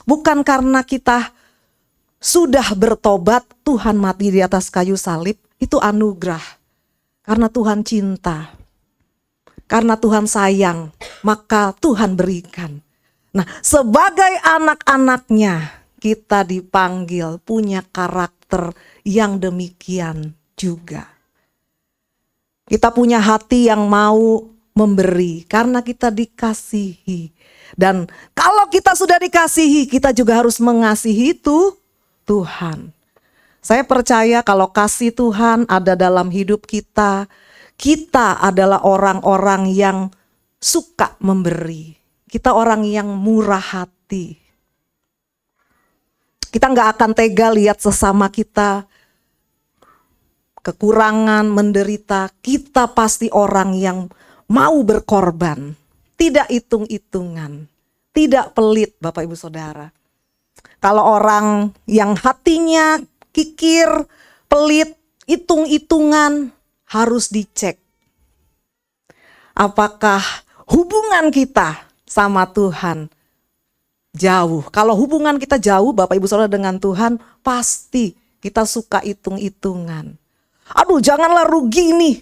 bukan karena kita sudah bertobat, Tuhan mati di atas kayu salib, itu anugerah. Karena Tuhan cinta, karena Tuhan sayang, maka Tuhan berikan. Nah, sebagai anak-anaknya, kita dipanggil punya karakter yang demikian juga. Kita punya hati yang mau memberi, karena kita dikasihi. Dan kalau kita sudah dikasihi, kita juga harus mengasihi itu Tuhan. Saya percaya kalau kasih Tuhan ada dalam hidup kita, kita adalah orang-orang yang suka memberi. Kita orang yang murah hati. Kita nggak akan tega lihat sesama kita kekurangan, menderita. Kita pasti orang yang mau berkorban. Tidak hitung-hitungan. Tidak pelit, Bapak, Ibu, Saudara. Kalau orang yang hatinya kikir, pelit, hitung-hitungan, harus dicek. Apakah hubungan kita sama Tuhan jauh? Kalau hubungan kita jauh, Bapak, Ibu, Saudara, dengan Tuhan, pasti kita suka hitung-hitungan. Aduh, janganlah rugi nih.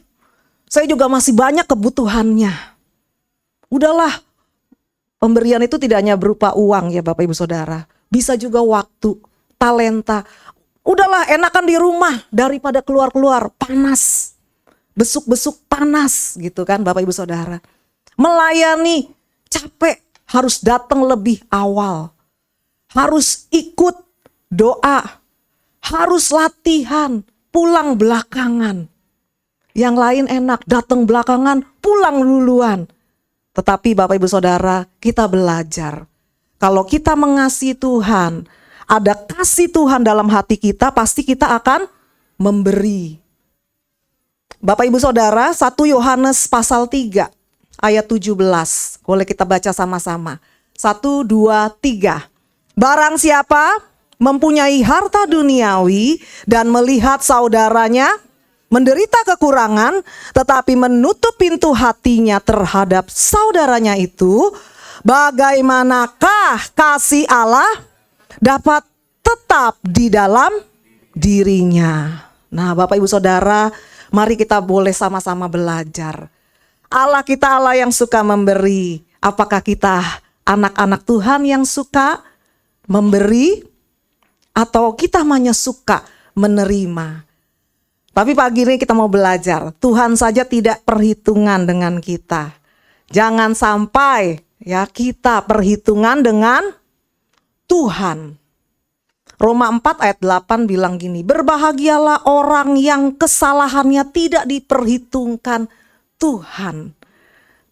Saya juga masih banyak kebutuhannya. Udahlah, pemberian itu tidak hanya berupa uang ya Bapak, Ibu, Saudara. Bisa juga waktu, talenta. Udahlah, enakan di rumah daripada keluar-keluar panas. Besuk-besuk panas gitu kan Bapak, Ibu, Saudara. Melayani capek, harus datang lebih awal. Harus ikut doa. Harus latihan, pulang belakangan. Yang lain enak, datang belakangan, pulang duluan. Tetapi Bapak, Ibu, Saudara, kita belajar. Kalau kita mengasihi Tuhan, ada kasih Tuhan dalam hati kita, pasti kita akan memberi. Bapak, Ibu, Saudara, 1 Yohanes pasal 3 ayat 17. Boleh kita baca sama-sama. 1, 2, 3. Barang siapa mempunyai harta duniawi dan melihat saudaranya menderita kekurangan, tetapi menutup pintu hatinya terhadap saudaranya itu, bagaimanakah kasih Allah dapat tetap di dalam dirinya? Nah, Bapak, Ibu, Saudara, mari kita boleh sama-sama belajar. Allah kita Allah yang suka memberi. Apakah kita anak-anak Tuhan yang suka memberi? Atau kita hanya suka menerima? Tapi pagi ini kita mau belajar. Tuhan saja tidak perhitungan dengan kita. Jangan sampai ya kita perhitungan dengan Tuhan. Roma 4 ayat 8 bilang gini, berbahagialah orang yang kesalahannya tidak diperhitungkan Tuhan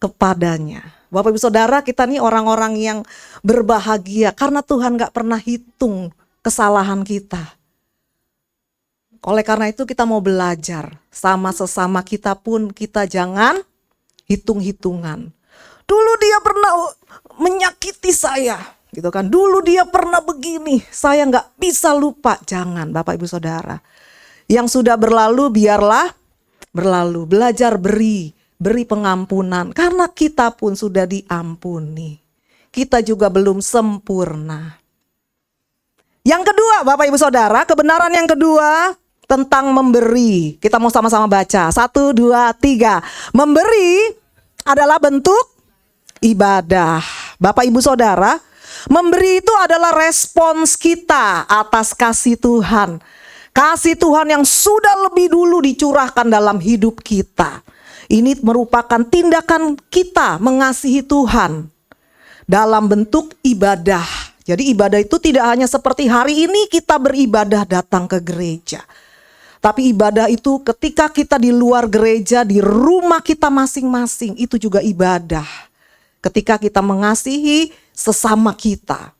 kepadanya. Bapak, Ibu, Saudara, kita nih orang-orang yang berbahagia karena Tuhan gak pernah hitung kesalahan kita. Oleh karena itu kita mau belajar, sama sesama kita pun kita jangan hitung-hitungan. Dulu dia pernah menyakiti saya, gitu kan. Dulu dia pernah begini, saya nggak bisa lupa. Jangan Bapak Ibu Saudara. Yang sudah berlalu biarlah berlalu. Belajar beri pengampunan. Karena kita pun sudah diampuni. Kita juga belum sempurna. Yang kedua Bapak Ibu Saudara, kebenaran yang kedua tentang memberi. Kita mau sama-sama baca. 1, 2, 3. Memberi adalah bentuk ibadah. Bapak Ibu Saudara, memberi itu adalah respons kita atas kasih Tuhan. Kasih Tuhan yang sudah lebih dulu dicurahkan dalam hidup kita. Ini merupakan tindakan kita mengasihi Tuhan dalam bentuk ibadah. Jadi ibadah itu tidak hanya seperti hari ini kita beribadah datang ke gereja. Tapi ibadah itu ketika kita di luar gereja, di rumah kita masing-masing, itu juga ibadah. Ketika kita mengasihi sesama kita.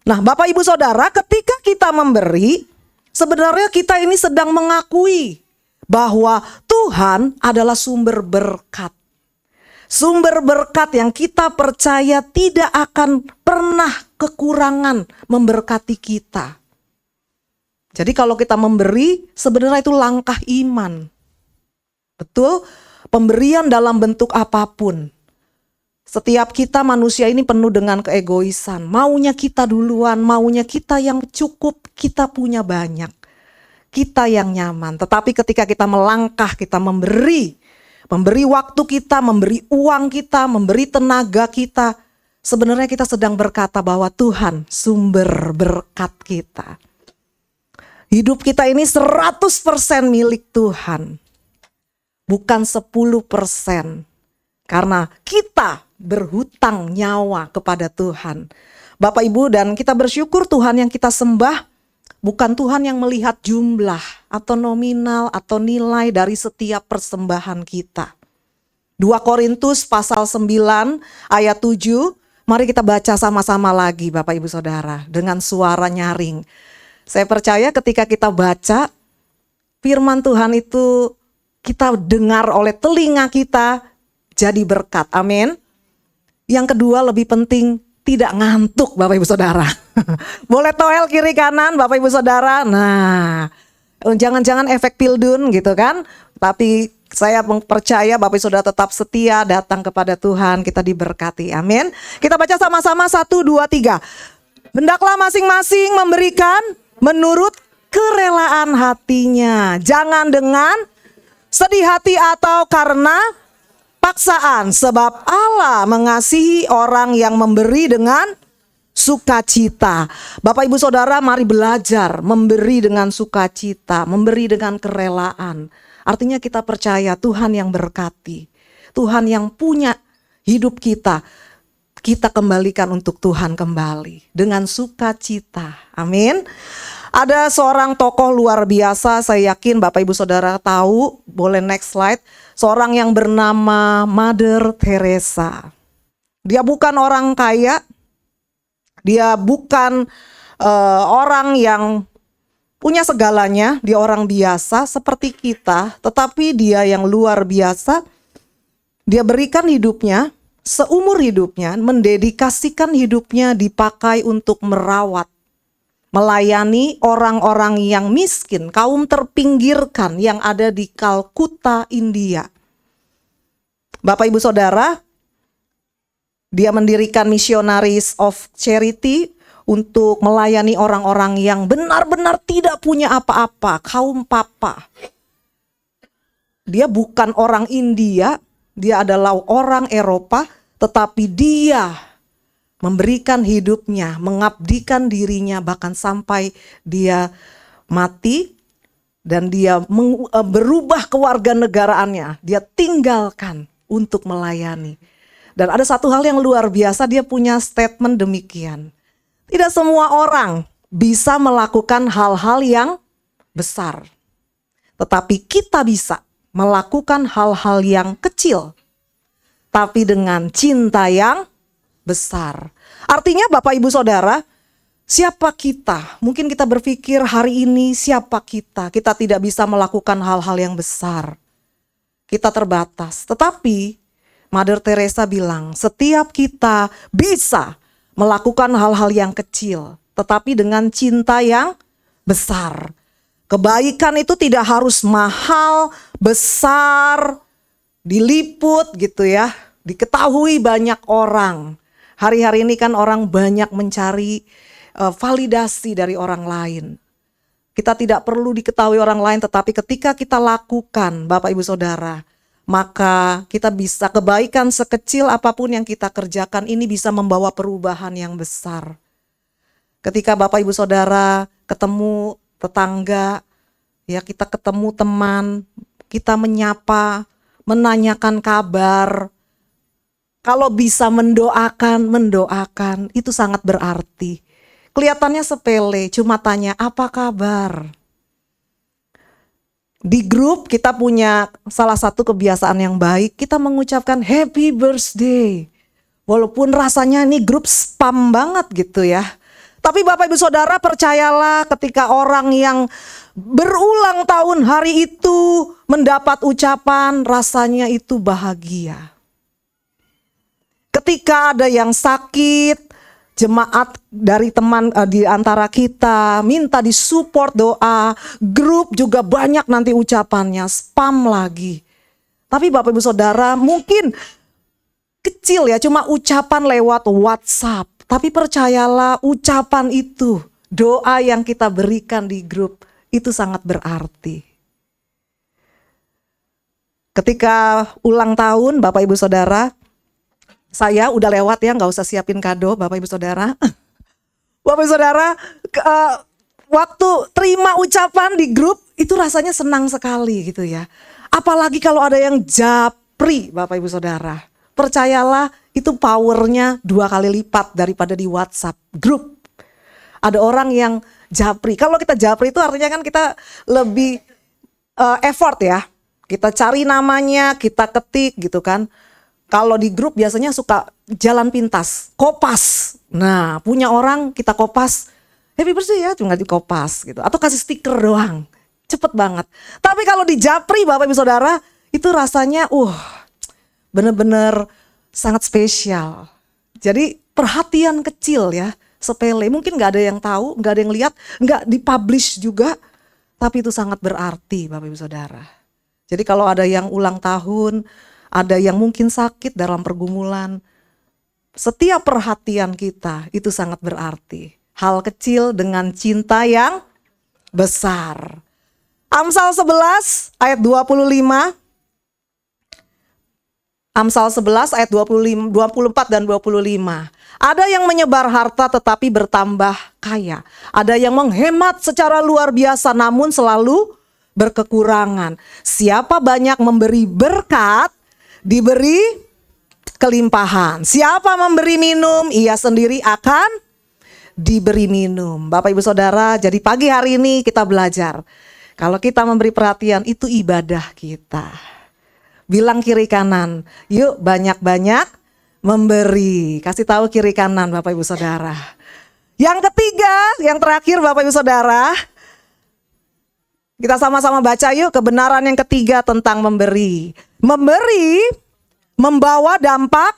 Nah Bapak Ibu Saudara, ketika kita memberi, sebenarnya kita ini sedang mengakui bahwa Tuhan adalah sumber berkat. Sumber berkat yang kita percaya tidak akan pernah kekurangan memberkati kita. Jadi kalau kita memberi, sebenarnya itu langkah iman. Betul? Pemberian dalam bentuk apapun. Setiap kita manusia ini penuh dengan keegoisan. Maunya kita duluan, maunya kita yang cukup, kita punya banyak. Kita yang nyaman. Tetapi ketika kita melangkah, kita memberi waktu kita, memberi uang kita, memberi tenaga kita. Sebenarnya kita sedang berkata bahwa Tuhan sumber berkat kita. Hidup kita ini 100% milik Tuhan. Bukan 10%. Karena kita berhutang nyawa kepada Tuhan. Bapak Ibu, dan kita bersyukur Tuhan yang kita sembah bukan Tuhan yang melihat jumlah atau nominal atau nilai dari setiap persembahan kita. 2 Korintus pasal 9 ayat 7. Mari kita baca sama-sama lagi Bapak Ibu Saudara dengan suara nyaring. Saya percaya ketika kita baca firman Tuhan itu kita dengar oleh telinga kita jadi berkat. Amin. Yang kedua lebih penting tidak ngantuk Bapak Ibu Saudara. Boleh toel kiri kanan Bapak Ibu Saudara. Nah, jangan-jangan efek pildun gitu kan. Tapi saya percaya Bapak Ibu Saudara tetap setia datang kepada Tuhan. Kita diberkati. Amin. Kita baca sama-sama 1, 2, 3. Hendaklah masing-masing memberikan menurut kerelaan hatinya. Jangan dengan sedih hati atau karena paksaan. Sebab Allah mengasihi orang yang memberi dengan sukacita. Bapak Ibu Saudara, mari belajar memberi dengan sukacita, memberi dengan kerelaan. Artinya kita percaya Tuhan yang berkati, Tuhan yang punya hidup kita. Kita kembalikan untuk Tuhan kembali dengan sukacita. Amin. Ada seorang tokoh luar biasa, saya yakin Bapak Ibu Saudara tahu, boleh next slide. Seorang yang bernama Mother Teresa. Dia bukan orang kaya, dia bukan orang yang punya segalanya, dia orang biasa seperti kita, tetapi dia yang luar biasa. Dia berikan hidupnya, seumur hidupnya, mendedikasikan hidupnya dipakai untuk merawat, melayani orang-orang yang miskin, kaum terpinggirkan yang ada di Kalkuta, India. Bapak Ibu Saudara, dia mendirikan Missionaries of Charity untuk melayani orang-orang yang benar-benar tidak punya apa-apa, kaum papa. Dia bukan orang India, dia adalah orang Eropa, tetapi dia memberikan hidupnya, mengabdikan dirinya, bahkan sampai dia mati dan dia berubah kewarganegaraannya. Dia tinggalkan untuk melayani. Dan ada satu hal yang luar biasa, dia punya statement demikian. Tidak semua orang bisa melakukan hal-hal yang besar. Tetapi kita bisa melakukan hal-hal yang kecil, tapi dengan cinta yang besar. Artinya Bapak Ibu Saudara, siapa kita? Mungkin kita berpikir hari ini siapa kita? Kita tidak bisa melakukan hal-hal yang besar. Kita terbatas. Tetapi Mother Teresa bilang, setiap kita bisa melakukan hal-hal yang kecil, tetapi dengan cinta yang besar. Kebaikan itu tidak harus mahal, besar, diliput gitu ya, diketahui banyak orang. Hari-hari ini kan orang banyak mencari validasi dari orang lain. Kita tidak perlu diketahui orang lain, tetapi ketika kita lakukan, Bapak Ibu Saudara, maka kita bisa, kebaikan sekecil apapun yang kita kerjakan ini bisa membawa perubahan yang besar. Ketika Bapak Ibu Saudara ketemu tetangga, ya kita ketemu teman, kita menyapa, menanyakan kabar, kalau bisa mendoakan, itu sangat berarti. Kelihatannya sepele, cuma tanya apa kabar. Di grup kita punya salah satu kebiasaan yang baik, kita mengucapkan happy birthday. Walaupun rasanya ini grup spam banget gitu ya. Tapi Bapak Ibu Saudara percayalah, ketika orang yang berulang tahun hari itu mendapat ucapan, rasanya itu bahagia. Ketika ada yang sakit, jemaat dari teman di antara kita minta disupport doa, grup juga banyak nanti ucapannya, spam lagi. Tapi Bapak Ibu Saudara mungkin kecil ya, cuma ucapan lewat WhatsApp. Tapi percayalah, ucapan itu, doa yang kita berikan di grup itu sangat berarti. Ketika ulang tahun Bapak Ibu Saudara, saya udah lewat ya, gak usah siapin kado Bapak Ibu Saudara. Bapak Ibu Saudara, waktu terima ucapan di grup itu rasanya senang sekali gitu ya. Apalagi kalau ada yang japri Bapak Ibu Saudara. Percayalah itu powernya 2 kali lipat daripada di WhatsApp grup. Ada orang yang japri. Kalau kita japri itu artinya kan kita lebih effort ya. Kita cari namanya, kita ketik gitu kan. Kalau di grup biasanya suka jalan pintas, kopas. Nah, punya orang kita kopas, happy birthday ya, cuma dikopas gitu. Atau kasih stiker doang, cepet banget. Tapi kalau di japri Bapak Ibu Saudara, itu rasanya bener-bener sangat spesial. Jadi perhatian kecil ya, sepele. Mungkin gak ada yang tahu, gak ada yang lihat, gak dipublish juga. Tapi itu sangat berarti Bapak Ibu Saudara. Jadi kalau ada yang ulang tahun, ada yang mungkin sakit dalam pergumulan, setiap perhatian kita itu sangat berarti. Hal kecil dengan cinta yang besar. Amsal 11 ayat 25. Amsal 11 ayat 25, 24 dan 25. Ada yang menyebar harta tetapi bertambah kaya. Ada yang menghemat secara luar biasa namun selalu berkekurangan. Siapa banyak memberi berkat, diberi kelimpahan. Siapa memberi minum, ia sendiri akan diberi minum. Bapak Ibu Saudara, jadi pagi hari ini kita belajar. Kalau kita memberi perhatian, itu ibadah kita. Bilang kiri kanan, yuk banyak-banyak memberi. Kasih tahu kiri kanan Bapak Ibu Saudara. Yang ketiga, yang terakhir Bapak Ibu Saudara, kita sama-sama baca yuk kebenaran yang ketiga tentang memberi. Memberi membawa dampak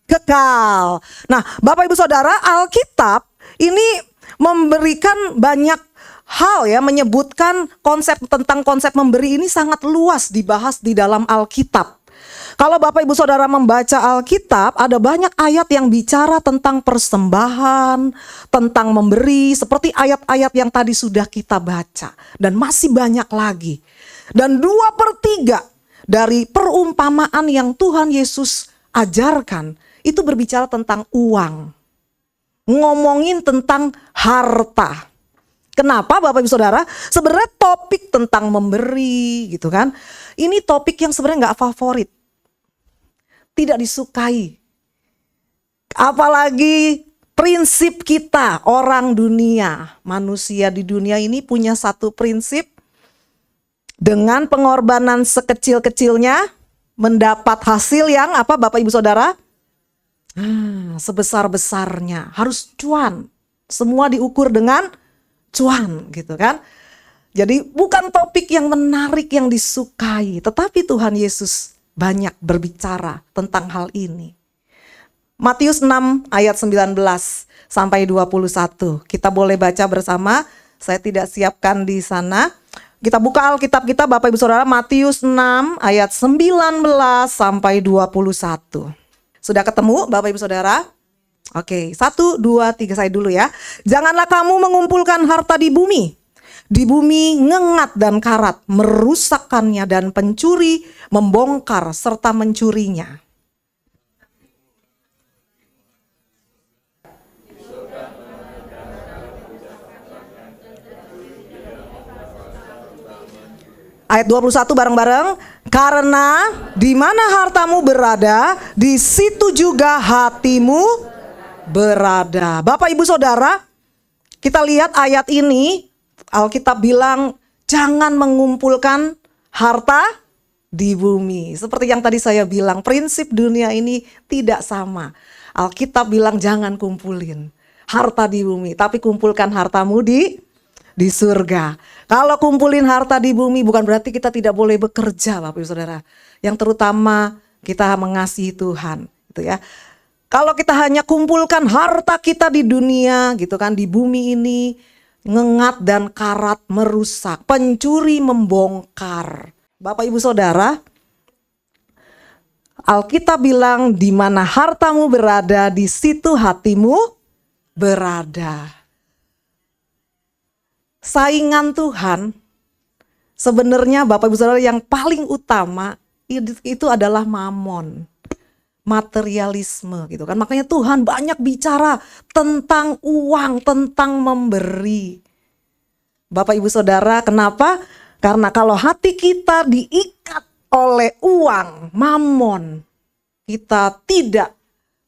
kekal. Nah, Bapak Ibu Saudara, Alkitab ini memberikan banyak hal ya, menyebutkan tentang konsep memberi ini sangat luas dibahas di dalam Alkitab. Kalau Bapak Ibu Saudara membaca Alkitab, ada banyak ayat yang bicara tentang persembahan, tentang memberi, seperti ayat-ayat yang tadi sudah kita baca. Dan masih banyak lagi. Dan 2/3 dari perumpamaan yang Tuhan Yesus ajarkan, itu berbicara tentang uang. Ngomongin tentang harta. Kenapa Bapak Ibu Saudara? Sebenarnya topik tentang memberi gitu kan. Ini topik yang sebenarnya gak favorit. Tidak disukai. Apalagi prinsip kita orang dunia. Manusia di dunia ini punya satu prinsip. Dengan pengorbanan sekecil-kecilnya mendapat hasil yang apa Bapak Ibu Saudara? Sebesar-besarnya. Harus cuan. Semua diukur dengan cuan gitu kan. Jadi bukan topik yang menarik yang disukai, tetapi Tuhan Yesus banyak berbicara tentang hal ini. Matius 6 ayat 19 sampai 21. Kita boleh baca bersama. Saya tidak siapkan di sana. Kita buka Alkitab kita Bapak Ibu Saudara, Matius 6 ayat 19 sampai 21. Sudah ketemu Bapak Ibu Saudara? Oke, 1, 2, 3 saya dulu ya. Janganlah kamu mengumpulkan harta di bumi. Di bumi ngengat dan karat, merusakkannya, dan pencuri membongkar serta mencurinya. Ayat 21 bareng-bareng. Karena di mana hartamu berada, di situ juga hatimu berada. Bapak Ibu Saudara, kita lihat ayat ini, Alkitab bilang jangan mengumpulkan harta di bumi. Seperti yang tadi saya bilang, prinsip dunia ini tidak sama. Alkitab bilang jangan kumpulin harta di bumi, tapi kumpulkan hartamu di surga. Kalau kumpulin harta di bumi bukan berarti kita tidak boleh bekerja, Bapak Ibu Saudara. Yang terutama kita mengasihi Tuhan, gitu ya. Kalau kita hanya kumpulkan harta kita di dunia, gitu kan, di bumi ini ngengat dan karat merusak, pencuri membongkar. Bapak Ibu Saudara, Alkitab bilang di mana hartamu berada, di situ hatimu berada. Saingan Tuhan sebenarnya Bapak Ibu Saudara yang paling utama itu adalah mamon, materialisme gitu kan. Makanya Tuhan banyak bicara tentang uang, tentang memberi. Bapak Ibu Saudara, kenapa? Karena kalau hati kita diikat oleh uang, mamon, kita tidak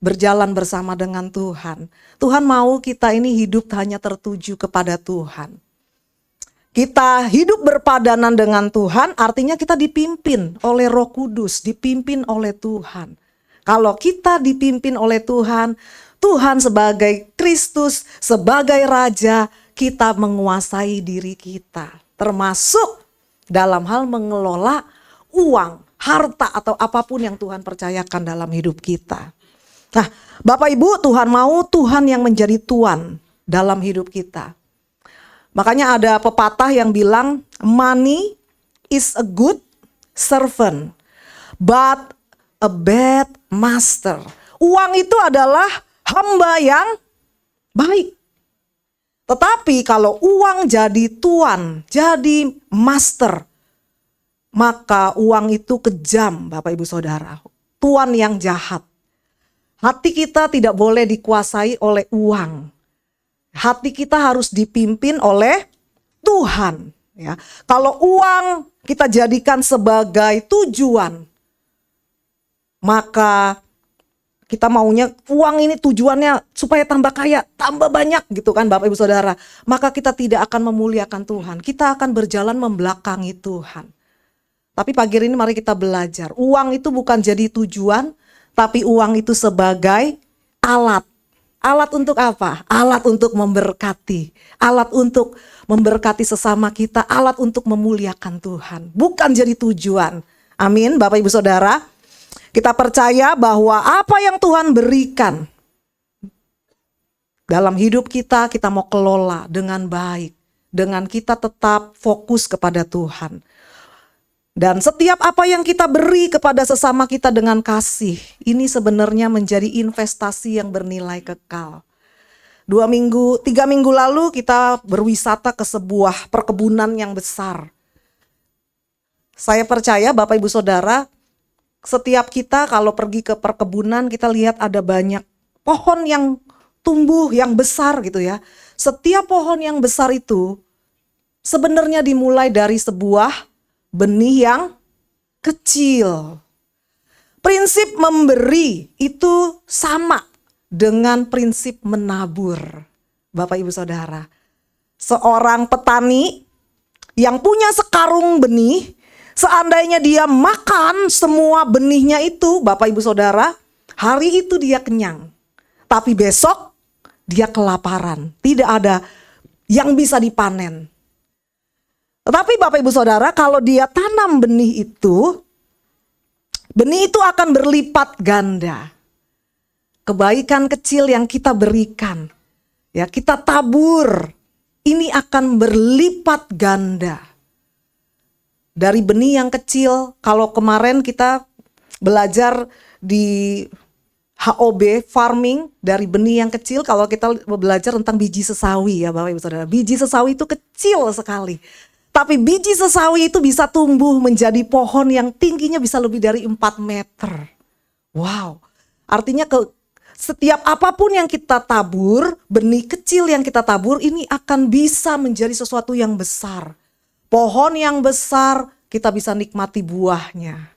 berjalan bersama dengan Tuhan. Tuhan mau kita ini hidup hanya tertuju kepada Tuhan. Kita hidup berpadanan dengan Tuhan, artinya kita dipimpin oleh Roh Kudus, dipimpin oleh Tuhan. Kalau kita dipimpin oleh Tuhan, Tuhan sebagai Kristus, sebagai Raja, kita menguasai diri kita. Termasuk dalam hal mengelola uang, harta atau apapun yang Tuhan percayakan dalam hidup kita. Nah, Bapak Ibu, Tuhan mau Tuhan yang menjadi tuan dalam hidup kita. Makanya ada pepatah yang bilang, money is a good servant, but a bad master. Uang itu adalah hamba yang baik. Tetapi kalau uang jadi tuan, jadi master, maka uang itu kejam, Bapak Ibu Saudara. Tuan yang jahat. Hati kita tidak boleh dikuasai oleh uang. Hati kita harus dipimpin oleh Tuhan. Ya. Kalau uang kita jadikan sebagai tujuan, maka kita maunya uang ini tujuannya supaya tambah kaya, tambah banyak gitu kan Bapak Ibu Saudara. Maka kita tidak akan memuliakan Tuhan. Kita akan berjalan membelakangi Tuhan. Tapi pagi ini mari kita belajar. Uang itu bukan jadi tujuan, tapi uang itu sebagai alat. Alat untuk apa? Alat untuk memberkati. Alat untuk memberkati sesama kita. Alat untuk memuliakan Tuhan. Bukan jadi tujuan. Amin Bapak Ibu Saudara. Kita percaya bahwa apa yang Tuhan berikan dalam hidup kita, kita mau kelola dengan baik. Dengan kita tetap fokus kepada Tuhan. Dan setiap apa yang kita beri kepada sesama kita dengan kasih, ini sebenarnya menjadi investasi yang bernilai kekal. 3 minggu lalu kita berwisata ke sebuah perkebunan yang besar. Saya percaya Bapak Ibu Saudara, setiap kita kalau pergi ke perkebunan kita lihat ada banyak pohon yang tumbuh yang besar gitu ya. Setiap pohon yang besar itu sebenarnya dimulai dari sebuah benih yang kecil. Prinsip memberi itu sama dengan prinsip menabur. Bapak Ibu Saudara, seorang petani yang punya sekarung benih, seandainya dia makan semua benihnya itu, Bapak Ibu Saudara, hari itu dia kenyang. Tapi besok dia kelaparan, tidak ada yang bisa dipanen. Tetapi Bapak Ibu Saudara, kalau dia tanam benih itu akan berlipat ganda. kebaikan kecil yang kita berikan, ya kita tabur, ini akan berlipat ganda. Dari benih yang kecil, kalau kemarin kita belajar di HOB farming, dari benih yang kecil, kalau kita belajar tentang biji sesawi ya Bapak Ibu Saudara. Biji sesawi itu kecil sekali. Tapi biji sesawi itu bisa tumbuh menjadi pohon yang tingginya bisa lebih dari 4 meter. Wow, artinya setiap apapun yang kita tabur, benih kecil yang kita tabur ini akan bisa menjadi sesuatu yang besar. Pohon yang besar, kita bisa nikmati buahnya.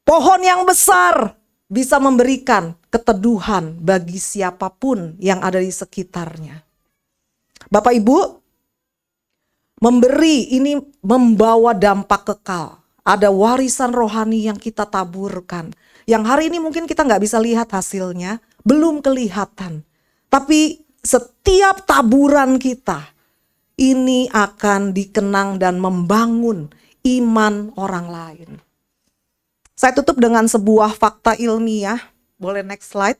Pohon yang besar bisa memberikan keteduhan bagi siapapun yang ada di sekitarnya. Bapak Ibu, memberi ini membawa dampak kekal. Ada warisan rohani yang kita taburkan. Yang hari ini mungkin kita nggak bisa lihat hasilnya, belum kelihatan. Tapi setiap taburan kita, ini akan dikenang dan membangun iman orang lain. Saya tutup dengan sebuah fakta ilmiah. Boleh next slide.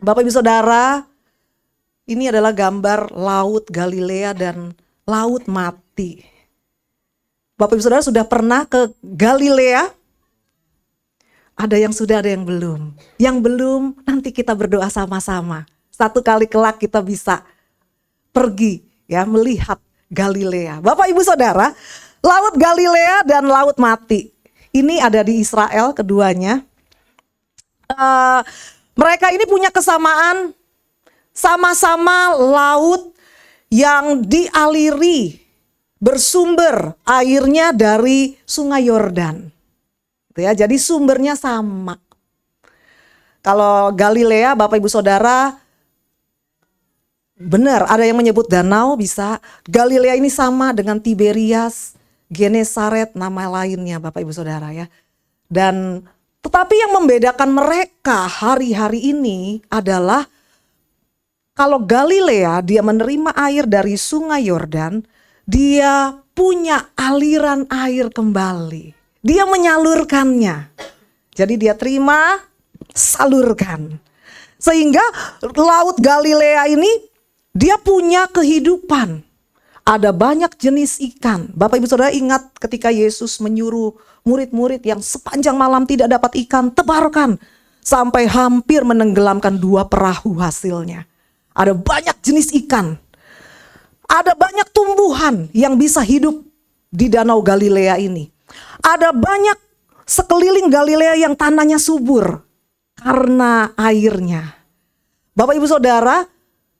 Bapak Ibu Saudara, ini adalah gambar Laut Galilea dan Laut Mati. Bapak Ibu Saudara sudah pernah ke Galilea? Ada yang sudah, ada yang belum. Yang belum, nanti kita berdoa sama-sama. Satu kali kelak kita bisa pergi ya melihat Galilea. Bapak Ibu Saudara, Laut Galilea dan Laut Mati. Ini ada di Israel keduanya. Mereka ini punya kesamaan, sama-sama laut yang dialiri, bersumber airnya dari Sungai Yordan. Ya, jadi sumbernya sama. Kalau Galilea, Bapak Ibu Saudara, benar ada yang menyebut danau bisa. Galilea ini sama dengan Tiberias, Genesaret, nama lainnya Bapak Ibu Saudara ya. Dan tetapi yang membedakan mereka hari-hari ini adalah kalau Galilea dia menerima air dari Sungai Yordan, dia punya aliran air kembali. Dia menyalurkannya. Jadi dia terima, salurkan. Sehingga Laut Galilea ini dia punya kehidupan. Ada banyak jenis ikan. Bapak Ibu Saudara ingat ketika Yesus menyuruh murid-murid yang sepanjang malam tidak dapat ikan, tebarkan. Sampai hampir menenggelamkan 2 perahu hasilnya. Ada banyak jenis ikan. Ada banyak tumbuhan yang bisa hidup di Danau Galilea ini. Ada banyak sekeliling Galilea yang tanahnya subur karena airnya. Bapak Ibu Saudara,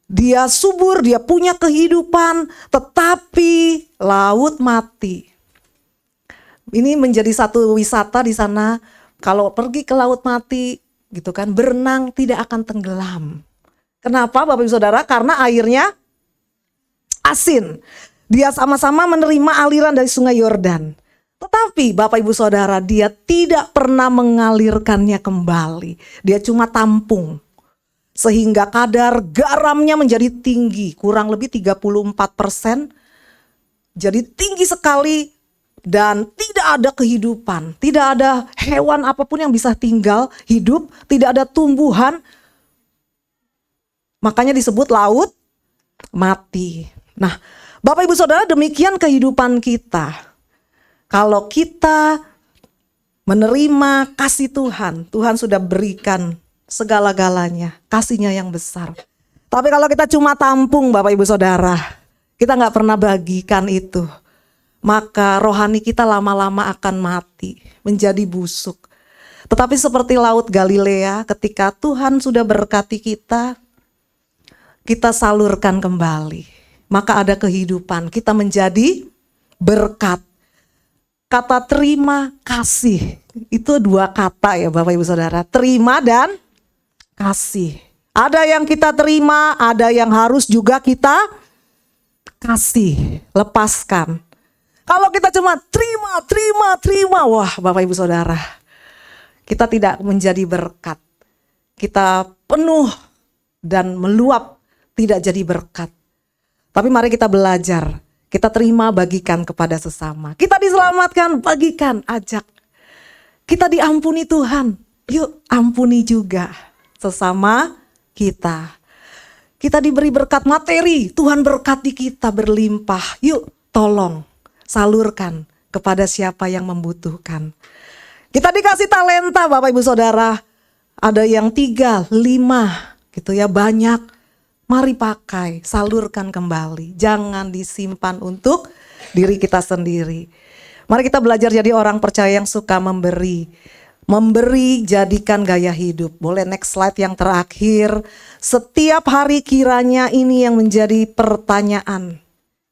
dia subur, dia punya kehidupan, tetapi Laut Mati. Ini menjadi satu wisata di sana. Kalau pergi ke Laut Mati, gitu kan, berenang tidak akan tenggelam. Kenapa Bapak Ibu Saudara? Karena airnya asin. Dia sama-sama menerima aliran dari Sungai Yordan. Tetapi Bapak Ibu Saudara, dia tidak pernah mengalirkannya kembali. Dia cuma tampung. Sehingga kadar garamnya menjadi tinggi, kurang lebih 34%. Jadi tinggi sekali dan tidak ada kehidupan. Tidak ada hewan apapun yang bisa tinggal, hidup, tidak ada tumbuhan. Makanya disebut Laut Mati. Nah, Bapak Ibu Saudara, demikian kehidupan kita. Kalau kita menerima kasih Tuhan, Tuhan sudah berikan segala-galanya, kasihnya yang besar. Tapi kalau kita cuma tampung Bapak Ibu Saudara, kita gak pernah bagikan itu, maka rohani kita lama-lama akan mati, menjadi busuk. Tetapi seperti Laut Galilea, ketika Tuhan sudah berkati kita salurkan kembali. Maka ada kehidupan, kita menjadi berkat. Kata terima kasih, itu 2 kata ya Bapak Ibu Saudara, terima dan kasih. Ada yang kita terima, ada yang harus juga kita kasih, lepaskan. Kalau kita cuma terima, wah Bapak Ibu Saudara, kita tidak menjadi berkat. Kita penuh dan meluap, tidak jadi berkat. Tapi mari kita belajar, kita terima, bagikan kepada sesama. Kita diselamatkan, bagikan, ajak. Kita diampuni Tuhan, Yuk ampuni juga sesama kita. Kita diberi berkat materi, Tuhan berkati kita berlimpah. Yuk tolong salurkan kepada siapa yang membutuhkan. Kita dikasih talenta Bapak Ibu Saudara. Ada yang 3, 5 gitu ya, banyak. Mari pakai, salurkan kembali. Jangan disimpan untuk diri kita sendiri. Mari kita belajar jadi orang percaya yang suka memberi. Memberi jadikan gaya hidup. Boleh next slide yang terakhir. Setiap hari kiranya ini yang menjadi pertanyaan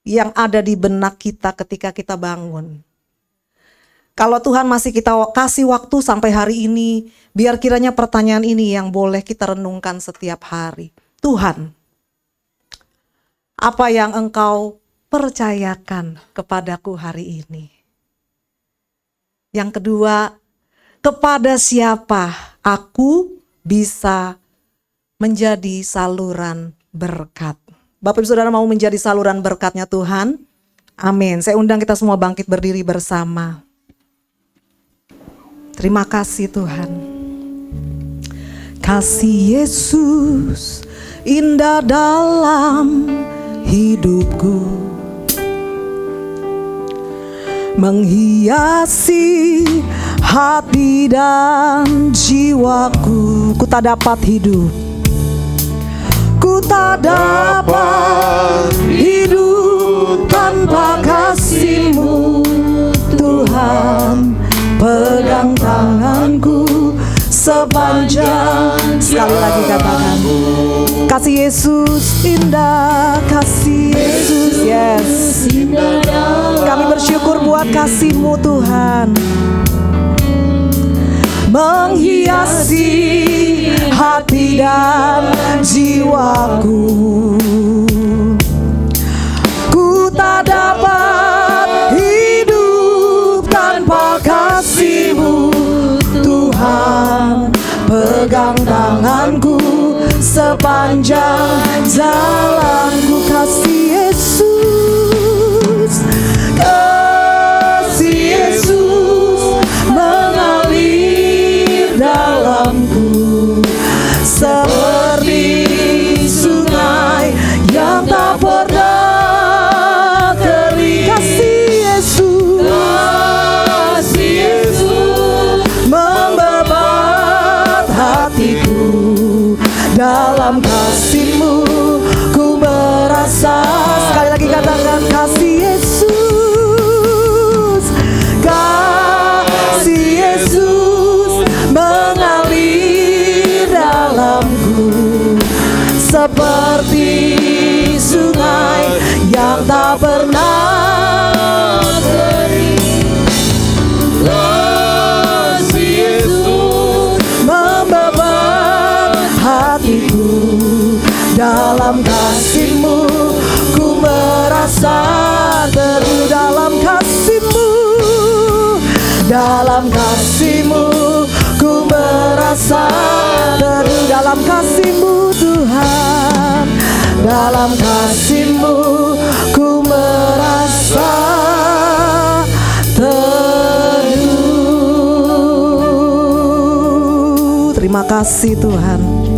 yang ada di benak kita ketika kita bangun. Kalau Tuhan masih kita kasih waktu sampai hari ini, biar kiranya pertanyaan ini yang boleh kita renungkan setiap hari. Tuhan, apa yang Engkau percayakan kepadaku hari ini? Yang kedua, kepada siapa aku bisa menjadi saluran berkat? Bapak Ibu Saudara mau menjadi saluran berkatnya Tuhan? Amin. Saya undang kita semua bangkit berdiri bersama. Terima kasih Tuhan. Kasih Yesus indah dalam hidupku, menghiasi hati dan jiwaku. Ku tak dapat hidup, ku tak dapat hidup tanpa kasih-Mu Tuhan. Pegang tanganku sepanjang. Sekali lagi katakan, kasih Yesus indah, kasih Yesus, yes. Kami bersyukur buat kasih-Mu Tuhan, menghiasi hati dan jiwaku. Ku tak dapat hidup tanpa kasih-Mu Tuhan. Pegang tanganku sepanjang jalanku. Kasih Yesus, kasih Yesus mengalir dalamku seperti sungai yang tak pernah kering. Kasih Yesus, kasih Yesus membebat hatiku. Dalam kasih-Mu ku merasa. Sekali lagi katakan, kasih Yesus, kasih Yesus mengalir dalamku seperti sungai yang tak pernah kering. Kasih Yesus membebat hatiku. Dalam kasih-Mu ku merasa teduh. Dalam kasih-Mu, dalam kasih-Mu ku merasa teduh. Dalam kasih-Mu Tuhan, dalam kasih-Mu ku merasa teduh. Terima kasih Tuhan.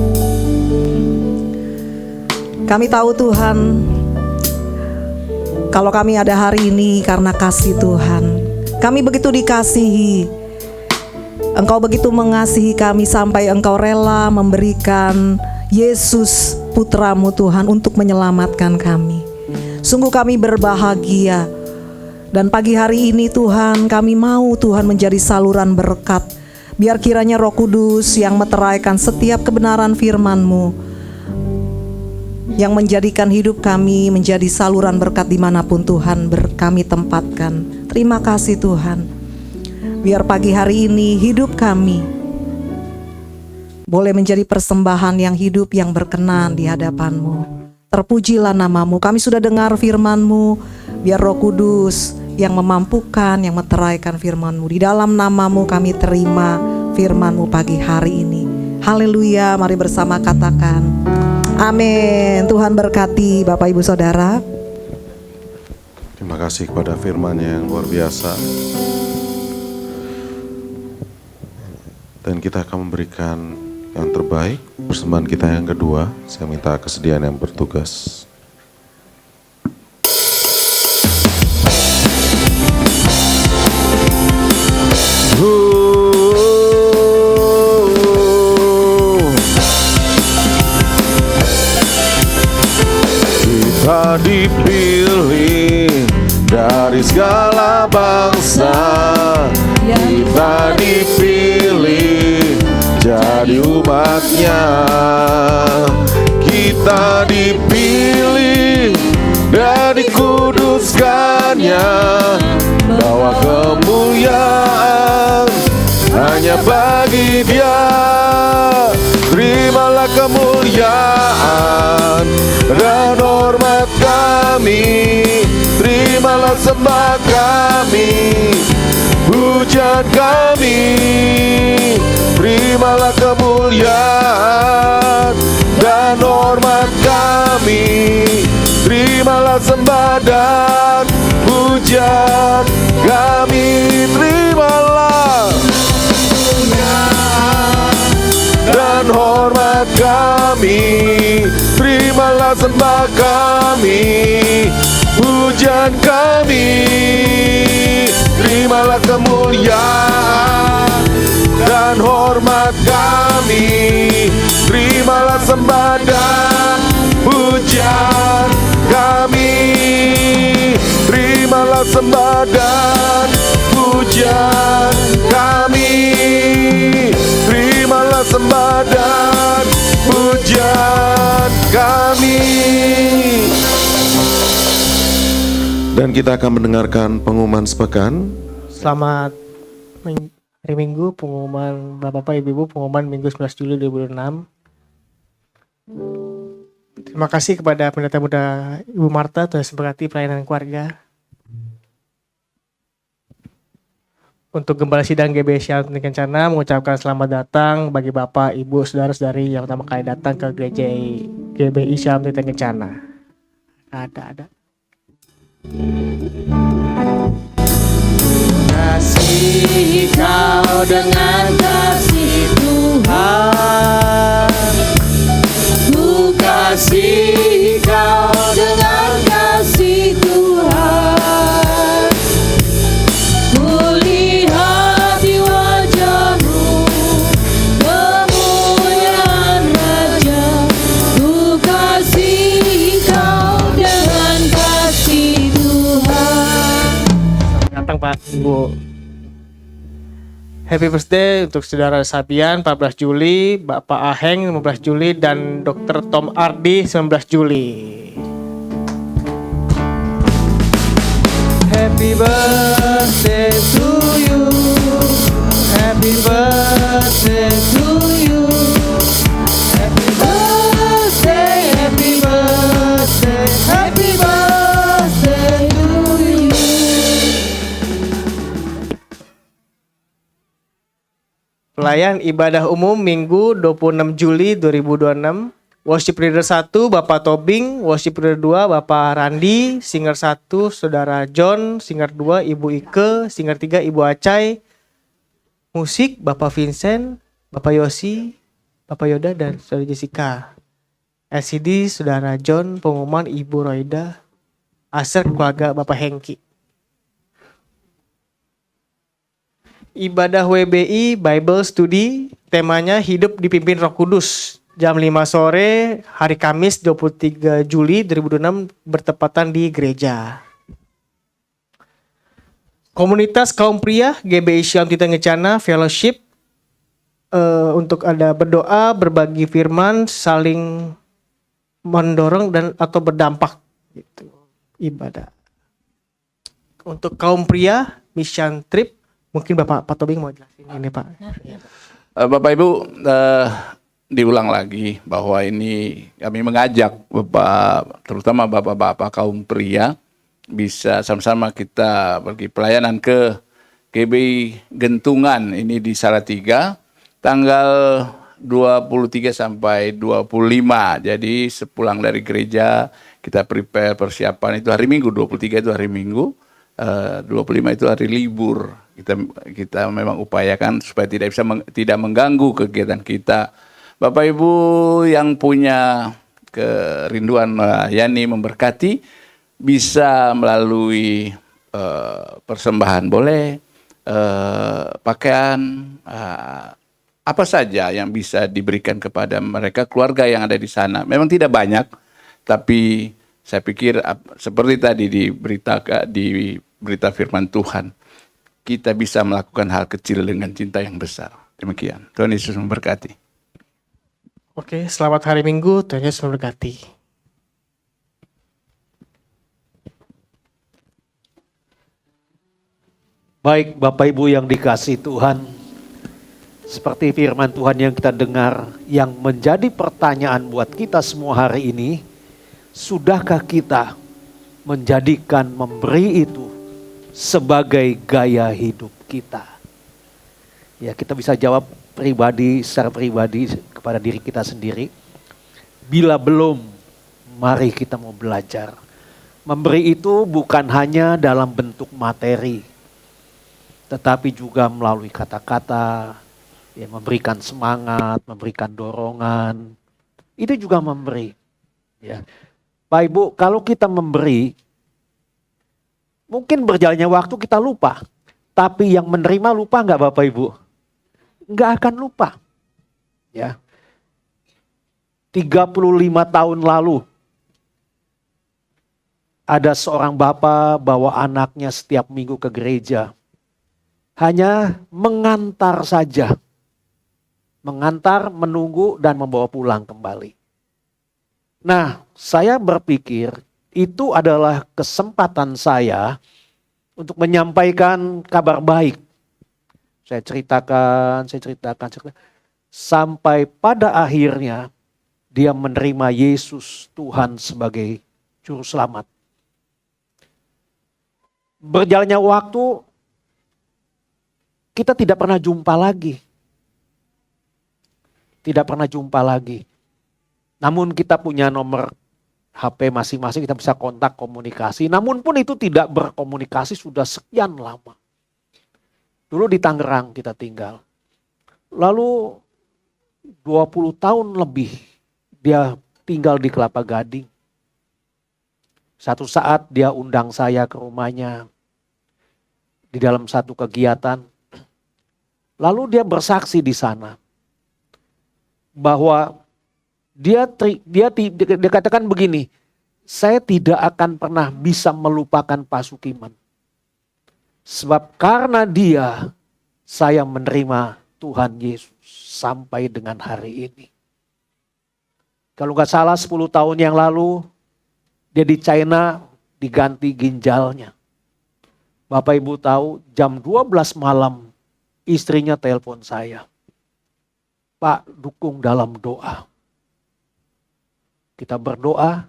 Kami tahu Tuhan, kalau kami ada hari ini karena kasih Tuhan. Kami begitu dikasihi. Engkau begitu mengasihi kami sampai Engkau rela memberikan Yesus Putra-Mu Tuhan untuk menyelamatkan kami. Sungguh kami berbahagia. Dan pagi hari ini Tuhan, kami mau Tuhan menjadi saluran berkat. Biar kiranya Roh Kudus yang meteraikan setiap kebenaran firman-Mu, yang menjadikan hidup kami menjadi saluran berkat dimanapun Tuhan kami tempatkan. Terima kasih Tuhan. Biar pagi hari ini hidup kami boleh menjadi persembahan yang hidup, yang berkenan di hadapan-Mu. Terpujilah nama-Mu. Kami sudah dengar firman-Mu. Biar Roh Kudus yang memampukan, yang meteraikan firman-Mu. Di dalam nama-Mu kami terima firman-Mu pagi hari ini. Haleluya. Mari bersama katakan amin. Tuhan berkati Bapak Ibu Saudara. Terima kasih kepada firman yang luar biasa Dan kita akan memberikan yang terbaik. Persembahan kita yang kedua, saya minta kesediaan yang bertugas. Kita dipilih dari segala bangsa, kita dipilih jadi umatnya, kita dipilih dan dikuduskannya, bawa kemuliaan hanya bagi Dia. Terimalah kemuliaan dan hormat kami, terimalah sembah kami, pujian kami. Terimalah kemuliaan dan hormat kami, terimalah sembah dan pujian kami. Terimalah dan hormat kami, terimalah sembah kami, pujian kami. Terimalah kemuliaan dan hormat kami, terimalah sembah dan pujian kami. Terimalah sembah dan pujian kami, terimalah sembah dan pujian kami. Dan kita akan mendengarkan pengumuman sepekan. Selamat hari Minggu, pengumuman Bapak-Bapak, Ibu-Ibu, pengumuman Minggu 19 Juli 2006. Terima kasih kepada Pendeta Muda Ibu Marta telah memberkati pelayanan keluarga. Untuk Gembala Sidang GBI Shalom Kencana mengucapkan selamat datang bagi Bapak, Ibu, Saudara-saudari yang pertama kali datang ke gereja GBI Shalom Kencana. Ada. Kasih kau dengan kasih Tuhan, ku kasih kau dengan kasih Tuhan, ku lihat di wajahmu kemuliaan Raja, ku kasih kau dengan kasih Tuhan. Datang Pak, Ibu. Happy birthday untuk Saudara Sabian 14 Juli, Bapak Aheng 15 Juli, dan Dr. Tom Ardi 19 Juli. Happy birthday to you, happy birthday to you, happy birthday, happy birthday, happy birthday to you. Pelayan ibadah umum Minggu 26 Juli 2026. Worship Leader 1 Bapak Tobing, Worship Leader 2 Bapak Randi, Singer 1 Saudara John, Singer 2 Ibu Ike, Singer 3 Ibu Acai. Musik Bapak Vincent, Bapak Yosi, Bapak Yoda, dan Saudara Jessica. LCD Saudara John, pengumuman Ibu Roida. Aser keluarga Bapak Hengki. Ibadah WBI Bible Study, temanya Hidup Dipimpin Roh Kudus. Jam 5 sore, hari Kamis 23 Juli 2026, bertepatan di gereja. Komunitas kaum pria GBI Shalom Tita Ngecana Fellowship, untuk ada berdoa, berbagi firman, saling mendorong dan atau berdampak gitu, ibadah. Untuk kaum pria mission trip, mungkin Bapak Pak Tobing mau jelasin ini Pak. Bapak Ibu, diulang lagi bahwa ini kami mengajak Bapak, terutama Bapak-Bapak kaum pria, bisa sama-sama kita pergi pelayanan ke GBI Gentungan ini di Salatiga tanggal 23 sampai 25. Jadi sepulang dari gereja kita prepare persiapan, itu hari Minggu, 23 itu hari Minggu. 25 itu hari libur. Kita memang upayakan supaya tidak mengganggu kegiatan kita. Bapak Ibu yang punya kerinduan melayani, memberkati, bisa melalui persembahan boleh, pakaian, apa saja yang bisa diberikan kepada mereka, keluarga yang ada di sana. Memang tidak banyak, tapi saya pikir seperti tadi di berita firman Tuhan, kita bisa melakukan hal kecil dengan cinta yang besar. Demikian. Tuhan Yesus memberkati. Oke, selamat hari Minggu. Tuhan Yesus memberkati. Baik Bapak Ibu yang dikasihi Tuhan, seperti firman Tuhan yang kita dengar, yang menjadi pertanyaan buat kita semua hari ini, sudahkah kita menjadikan memberi itu sebagai gaya hidup kita? Ya, kita bisa jawab secara pribadi kepada diri kita sendiri. Bila belum, mari kita mau belajar. Memberi itu bukan hanya dalam bentuk materi, tetapi juga melalui kata-kata, ya, memberikan semangat, memberikan dorongan. Itu juga memberi. Ya. Bapak Ibu, kalau kita memberi, mungkin berjalannya waktu kita lupa. Tapi yang menerima lupa nggak Bapak Ibu? Nggak akan lupa. Ya. 35 tahun lalu, ada seorang bapak bawa anaknya setiap minggu ke gereja. Hanya mengantar saja. Mengantar, menunggu, dan membawa pulang kembali. Nah, saya berpikir itu adalah kesempatan saya untuk menyampaikan kabar baik. Saya ceritakan. Sampai pada akhirnya dia menerima Yesus Tuhan sebagai juru selamat. Berjalannya waktu, kita tidak pernah jumpa lagi. Tidak pernah jumpa lagi. Namun kita punya nomor HP masing-masing, kita bisa kontak, komunikasi. Namun pun itu tidak berkomunikasi sudah sekian lama. Dulu di Tangerang kita tinggal. Lalu 20 tahun lebih dia tinggal di Kelapa Gading. Satu saat dia undang saya ke rumahnya di dalam satu kegiatan. Lalu dia bersaksi di sana bahwa dia katakan begini, saya tidak akan pernah bisa melupakan Pak Sukiman. Sebab karena dia, saya menerima Tuhan Yesus sampai dengan hari ini. Kalau nggak salah 10 tahun yang lalu, dia di China diganti ginjalnya. Bapak Ibu tahu jam 12 malam istrinya telepon saya. Pak, dukung dalam doa. Kita berdoa.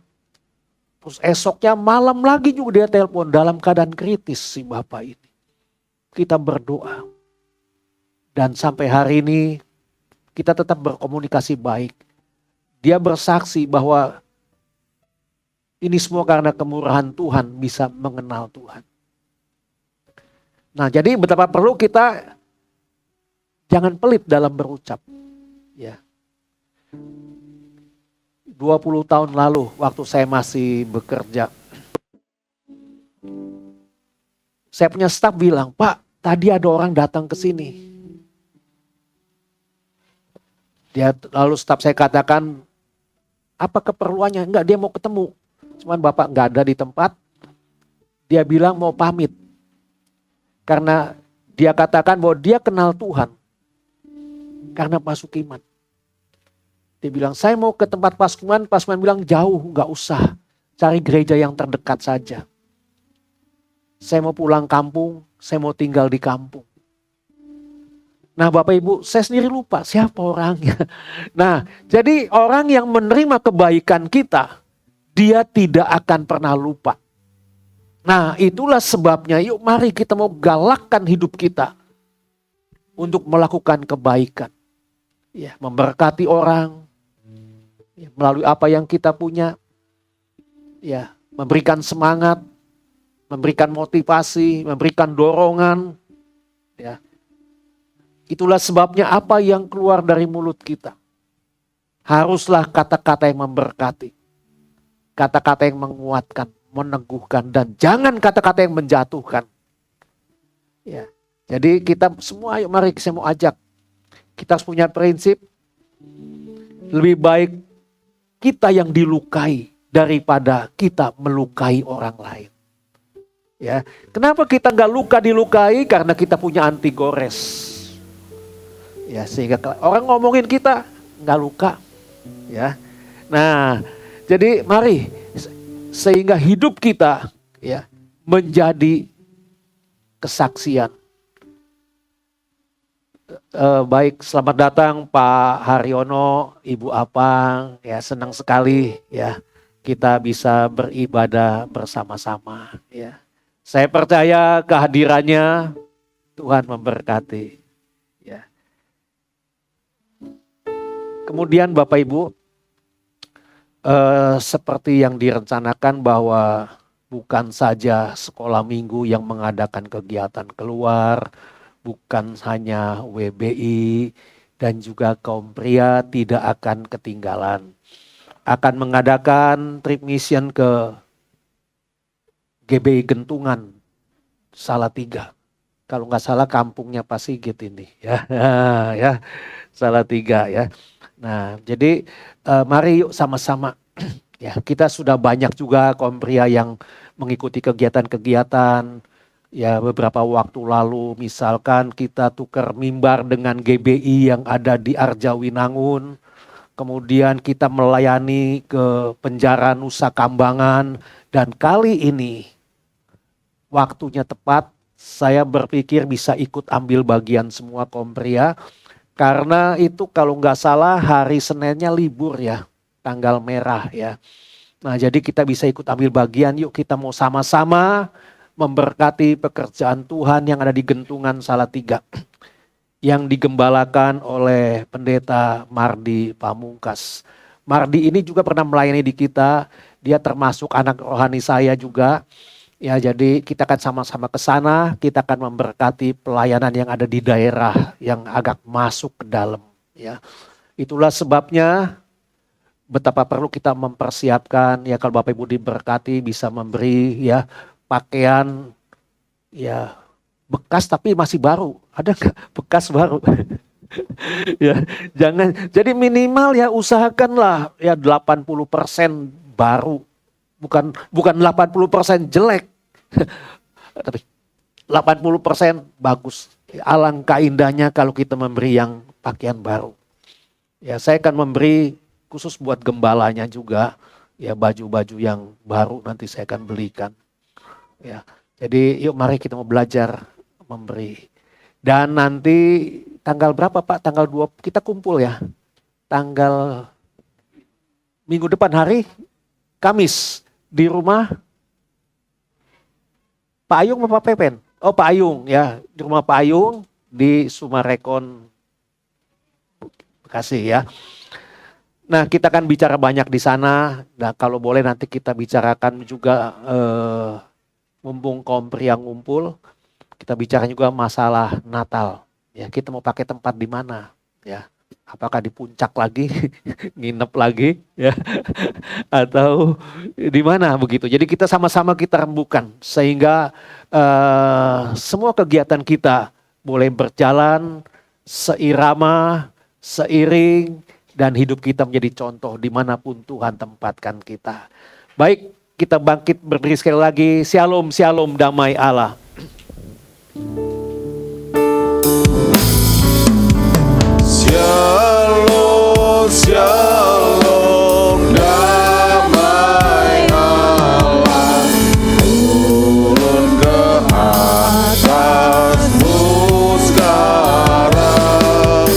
Terus esoknya malam lagi juga dia telepon dalam keadaan kritis si Bapak ini. Kita berdoa. Dan sampai hari ini kita tetap berkomunikasi baik. Dia bersaksi bahwa ini semua karena kemurahan Tuhan bisa mengenal Tuhan. Nah, jadi betapa perlu kita jangan pelit dalam berucap. Ya. 20 tahun lalu waktu saya masih bekerja, saya punya staf bilang, Pak, tadi ada orang datang ke sini. Lalu staf saya katakan, apa keperluannya? Enggak, dia mau ketemu. Cuman Bapak enggak ada di tempat. Dia bilang mau pamit. Karena dia katakan bahwa dia kenal Tuhan. Karena Pak Sukiman. Dia bilang, saya mau ke tempat Pak Sukiman. Pak Sukiman bilang, jauh, enggak usah. Cari gereja yang terdekat saja. Saya mau pulang kampung, saya mau tinggal di kampung. Nah Bapak Ibu, saya sendiri lupa siapa orangnya. Nah, jadi orang yang menerima kebaikan kita, dia tidak akan pernah lupa. Nah, itulah sebabnya yuk mari kita mau galakkan hidup kita untuk melakukan kebaikan. Ya, memberkati orang, ya, melalui apa yang kita punya, ya, memberikan semangat, memberikan motivasi, memberikan dorongan. Ya. Itulah sebabnya apa yang keluar dari mulut kita haruslah kata-kata yang memberkati, kata-kata yang menguatkan, meneguhkan, dan jangan kata-kata yang menjatuhkan. Ya. Jadi kita semua, ayo mari saya mau ajak, kita harus punya prinsip, lebih baik kita yang dilukai daripada kita melukai orang lain. Ya, kenapa kita nggak dilukai? Karena kita punya anti gores. Ya, sehingga orang ngomongin kita nggak luka. Ya, nah, jadi mari sehingga hidup kita ya menjadi kesaksian. Baik, selamat datang Pak Haryono, Ibu Apang. Ya, senang sekali ya kita bisa beribadah bersama-sama. Ya. Saya percaya kehadirannya Tuhan memberkati. Ya. Kemudian Bapak Ibu, seperti yang direncanakan bahwa bukan saja sekolah minggu yang mengadakan kegiatan keluar, bukan hanya WBI dan juga kaum pria tidak akan ketinggalan. Akan mengadakan trip mission ke GBI Gentungan, Salatiga. Kalau nggak salah kampungnya Pak Sigit ini, ya, ya, Salatiga ya. Nah, jadi mari yuk sama-sama. Ya, kita sudah banyak juga kaum pria yang mengikuti kegiatan-kegiatan. Ya, beberapa waktu lalu misalkan kita tukar mimbar dengan GBI yang ada di Arjawinangun. Kemudian kita melayani ke penjara Nusa Kambangan. Dan kali ini waktunya tepat, saya berpikir bisa ikut ambil bagian semua kaum pria. Karena itu kalau nggak salah hari Seninnya libur ya, tanggal merah ya. Nah, jadi kita bisa ikut ambil bagian, yuk kita mau sama-sama memberkati pekerjaan Tuhan yang ada di Gentungan Salatiga. Yang digembalakan oleh Pendeta Mardi Pamungkas. Mardi ini juga pernah melayani di kita, dia termasuk anak rohani saya juga. Ya, jadi kita akan sama-sama ke sana, kita akan memberkati pelayanan yang ada di daerah yang agak masuk ke dalam. Ya, itulah sebabnya betapa perlu kita mempersiapkan. Ya, kalau Bapak Ibu diberkati bisa memberi ya pakaian ya bekas tapi masih baru. Ada nggak bekas baru? Ya, jangan. Jadi minimal ya usahakanlah ya 80% baru. Bukan 80% jelek, tapi 80% bagus. Alangkah indahnya kalau kita memberi yang pakaian baru. Ya, saya akan memberi khusus buat gembalanya juga, ya baju-baju yang baru nanti saya akan belikan. Ya, jadi yuk mari kita mau belajar memberi. Dan nanti tanggal berapa Pak? Tanggal 2 kita kumpul ya. Tanggal minggu depan hari Kamis. Di rumah Pak Ayung apa Pak Pepen? Oh Pak Ayung ya, di rumah Pak Ayung di Sumarekon Bekasi ya. Nah, kita akan bicara banyak di sana. Nah, kalau boleh nanti kita bicarakan juga mumpung kaum pria ngumpul, kita bicara juga masalah Natal. Ya, kita mau pakai tempat di mana? Ya. Apakah di puncak lagi, nginep lagi, ya, atau di mana begitu. Jadi kita sama-sama kita rembukan sehingga semua kegiatan kita boleh berjalan seirama, seiring, dan hidup kita menjadi contoh dimanapun Tuhan tempatkan kita. Baik, kita bangkit berdiri sekali lagi. Shalom, shalom, damai Allah. Shalom, shalom, damai Allah turun ke atasmu sekarang.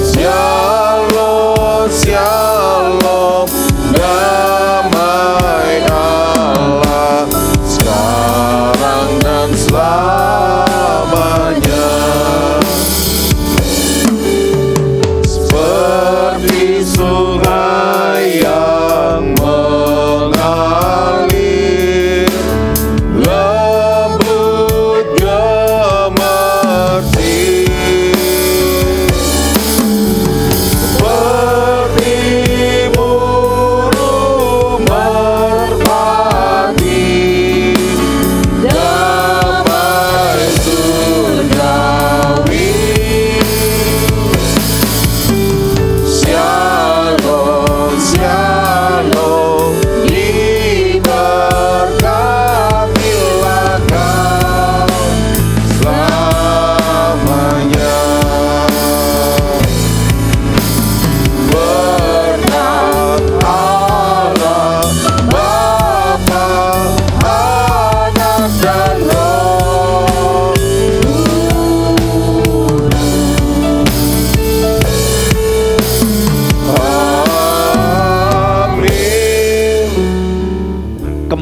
Shalom, shalom, damai Allah sekarang dan selamanya. Seperti sungai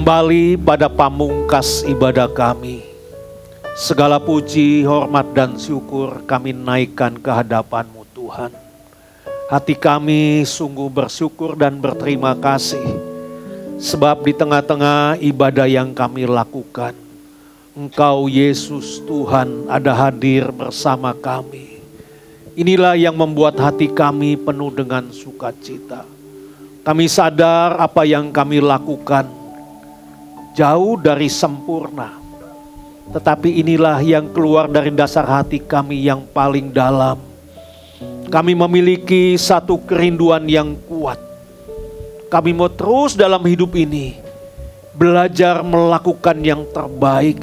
kembali pada pamungkas ibadah kami. Segala puji, hormat, dan syukur kami naikkan ke hadapan-Mu Tuhan. Hati kami sungguh bersyukur dan berterima kasih, sebab di tengah-tengah ibadah yang kami lakukan, Engkau Yesus Tuhan ada hadir bersama kami. Inilah yang membuat hati kami penuh dengan sukacita. Kami sadar apa yang kami lakukan jauh dari sempurna. Tetapi inilah yang keluar dari dasar hati kami yang paling dalam. Kami memiliki satu kerinduan yang kuat. Kami mau terus dalam hidup ini belajar melakukan yang terbaik.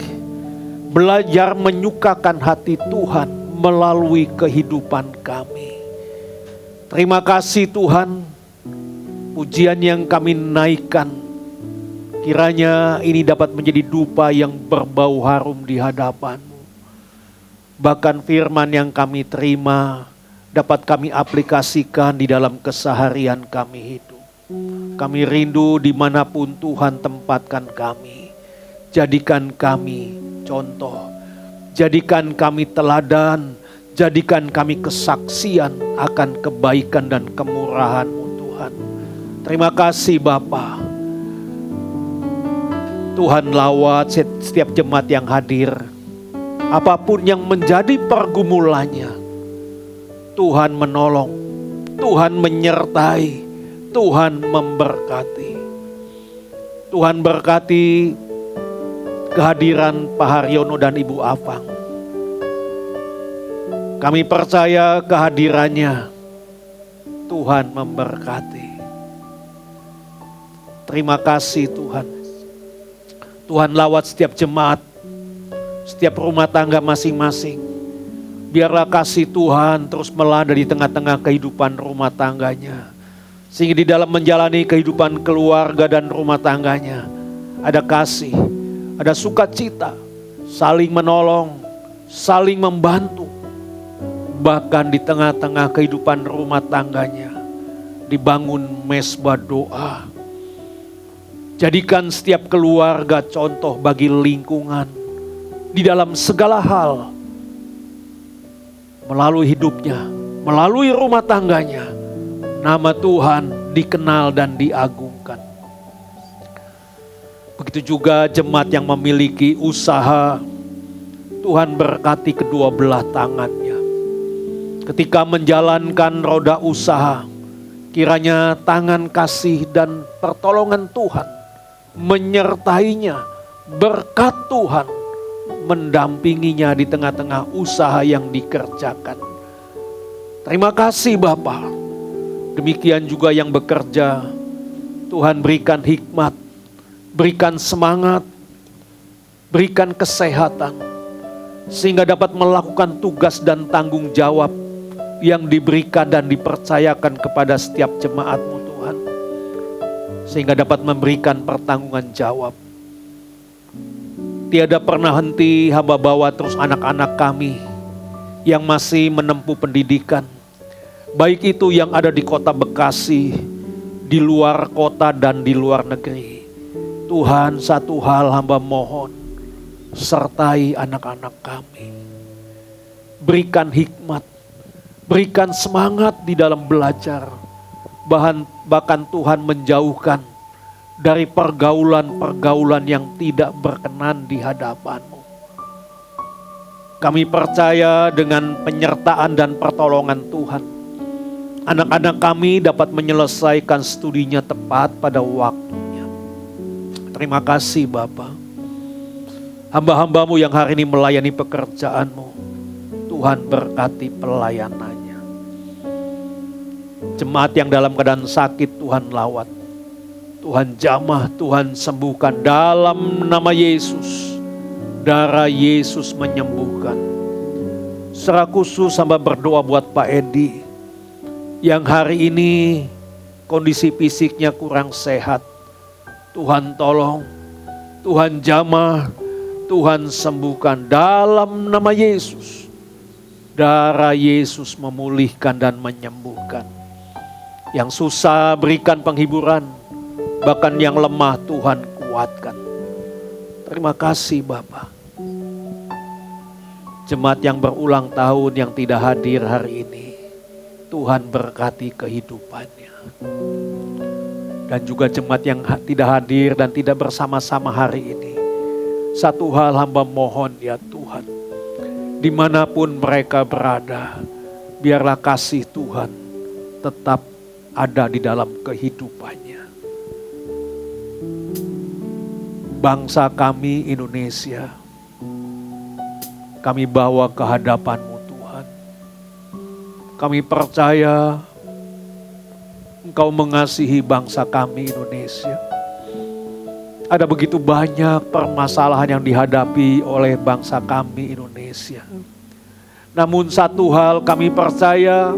Belajar menyukakan hati Tuhan melalui kehidupan kami. Terima kasih Tuhan. Pujian yang kami naikkan, kiranya ini dapat menjadi dupa yang berbau harum di hadapan-Mu. Bahkan firman yang kami terima dapat kami aplikasikan di dalam keseharian kami hidup. Kami rindu dimanapun Tuhan tempatkan kami. Jadikan kami contoh, jadikan kami teladan, jadikan kami kesaksian akan kebaikan dan kemurahan-Mu Tuhan. Terima kasih Bapa. Tuhan lawat setiap jemaat yang hadir. Apapun yang menjadi pergumulannya, Tuhan menolong, Tuhan menyertai, Tuhan memberkati. Tuhan berkati kehadiran Pak Haryono dan Ibu Afang. Kami percaya kehadirannya, Tuhan memberkati. Terima kasih Tuhan. Tuhan lawat setiap jemaat, setiap rumah tangga masing-masing. Biarlah kasih Tuhan terus melanda di tengah-tengah kehidupan rumah tangganya. Sehingga di dalam menjalani kehidupan keluarga dan rumah tangganya, ada kasih, ada sukacita, saling menolong, saling membantu. Bahkan di tengah-tengah kehidupan rumah tangganya, dibangun mesbah doa. Jadikan setiap keluarga contoh bagi lingkungan di dalam segala hal. Melalui hidupnya, melalui rumah tangganya, nama Tuhan dikenal dan diagungkan. Begitu juga jemaat yang memiliki usaha, Tuhan berkati kedua belah tangannya. Ketika menjalankan roda usaha, kiranya tangan kasih dan pertolongan Tuhan menyertainya, berkat Tuhan mendampinginya di tengah-tengah usaha yang dikerjakan. Terima kasih Bapa. Demikian juga yang bekerja, Tuhan berikan hikmat, berikan semangat, berikan kesehatan, sehingga dapat melakukan tugas dan tanggung jawab yang diberikan dan dipercayakan kepada setiap jemaat-Mu Tuhan. Sehingga dapat memberikan pertanggungan jawab. Tiada pernah henti hamba bawa terus anak-anak kami yang masih menempuh pendidikan. Baik itu yang ada di kota Bekasi, di luar kota dan di luar negeri. Tuhan, satu hal hamba mohon, sertai anak-anak kami. Berikan hikmat, berikan semangat di dalam belajar. Bahkan Tuhan menjauhkan dari pergaulan-pergaulan yang tidak berkenan di hadapan-Mu. Kami percaya dengan penyertaan dan pertolongan Tuhan, anak-anak kami dapat menyelesaikan studinya tepat pada waktunya. Terima kasih Bapa. Hamba-hamba-Mu yang hari ini melayani pekerjaan-Mu, Tuhan berkati pelayanannya. Jemaat yang dalam keadaan sakit Tuhan lawat, Tuhan jamah, Tuhan sembuhkan dalam nama Yesus. Darah Yesus menyembuhkan. Secara khusus hamba berdoa buat Pak Edi yang hari ini kondisi fisiknya kurang sehat. Tuhan tolong, Tuhan jamah, Tuhan sembuhkan dalam nama Yesus. Darah Yesus memulihkan dan menyembuhkan. Yang susah berikan penghiburan, bahkan yang lemah Tuhan kuatkan. kuatkan. Terima kasih Bapa. Jemaat yang berulang tahun yang tidak hadir hari ini, Tuhan berkati kehidupannya. Dan juga jemaat yang tidak hadir dan tidak bersama-sama hari ini, satu hal hamba mohon ya Tuhan, dimanapun mereka berada, biarlah kasih Tuhan tetap ada di dalam kehidupannya. Bangsa kami Indonesia, kami bawa ke hadapan-Mu Tuhan. Kami percaya Engkau mengasihi bangsa kami Indonesia. Ada begitu banyak permasalahan yang dihadapi oleh bangsa kami Indonesia. Namun satu hal kami percaya,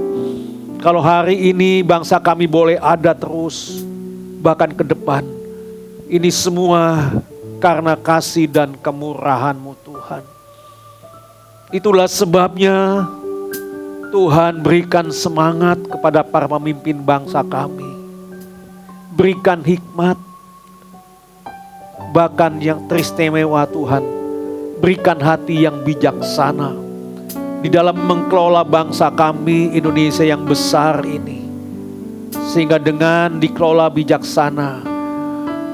kalau hari ini bangsa kami boleh ada terus, bahkan ke depan, ini semua karena kasih dan kemurahan-Mu Tuhan. Itulah sebabnya Tuhan berikan semangat kepada para pemimpin bangsa kami. Berikan hikmat, bahkan yang teristimewa Tuhan, berikan hati yang bijaksana di dalam mengelola bangsa kami Indonesia yang besar ini. Sehingga dengan dikelola bijaksana,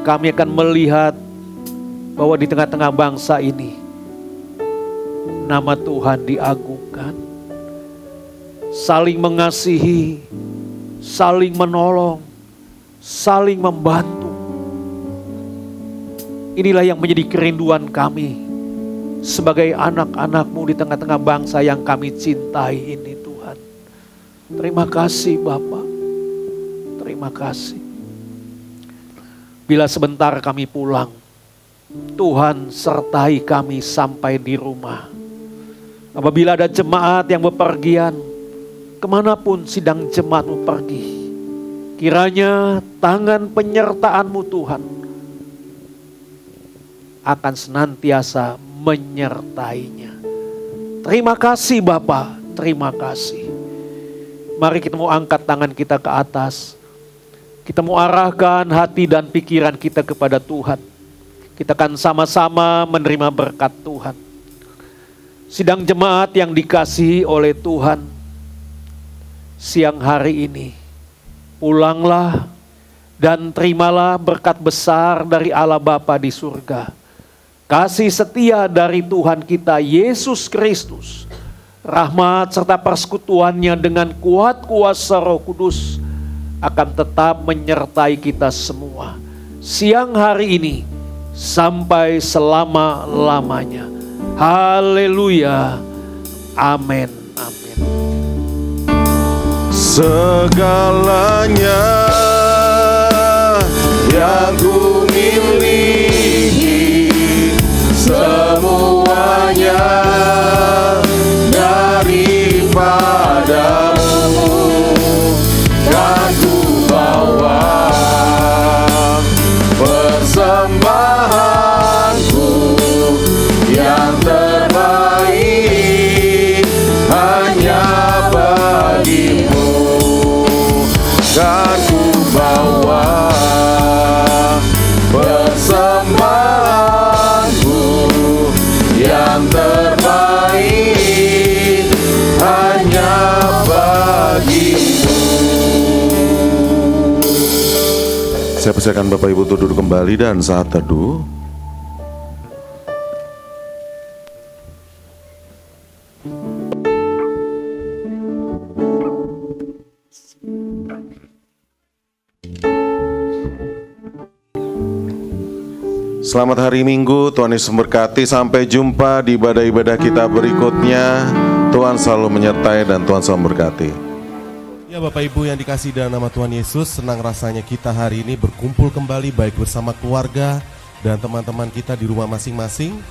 kami akan melihat bahwa di tengah-tengah bangsa ini, nama Tuhan diagungkan. Saling mengasihi, saling menolong, saling membantu. Inilah yang menjadi kerinduan kami sebagai anak-anak-Mu di tengah-tengah bangsa yang kami cintai ini Tuhan. Terima kasih Bapa, terima kasih. Bila sebentar kami pulang, Tuhan sertai kami sampai di rumah. Apabila ada jemaat yang bepergian, kemanapun sidang jemaat-Mu pergi, kiranya tangan penyertaan-Mu Tuhan akan senantiasa menyertainya. Terima kasih Bapa, terima kasih. Mari kita mau angkat tangan kita ke atas. Kita mau arahkan hati dan pikiran kita kepada Tuhan. Kita akan sama-sama menerima berkat Tuhan. Sidang jemaat yang dikasihi oleh Tuhan, siang hari ini, pulanglah dan terimalah berkat besar dari Allah Bapa di surga. Kasih setia dari Tuhan kita Yesus Kristus, rahmat serta persekutuannya dengan kuat kuasa Roh Kudus akan tetap menyertai kita semua. Siang hari ini sampai selama-lamanya. Haleluya. Amin. Amin. Segalanya yang ku miliki, semuanya daripadamu, kan ku bawa persembahanku yang terbaik hanya bagimu. Kan ku bawa persembahanku yang terbaik hanya bagimu. Saya persilakan Bapak Ibu untuk duduk kembali dan saat teduh. Selamat hari Minggu, Tuhan Yesus memberkati. Sampai jumpa di ibadah-ibadah kita berikutnya. Tuhan selalu menyertai dan Tuhan selalu memberkati. Ya Bapak Ibu yang dikasihi dalam nama Tuhan Yesus, senang rasanya kita hari ini berkumpul kembali baik bersama keluarga dan teman-teman kita di rumah masing-masing.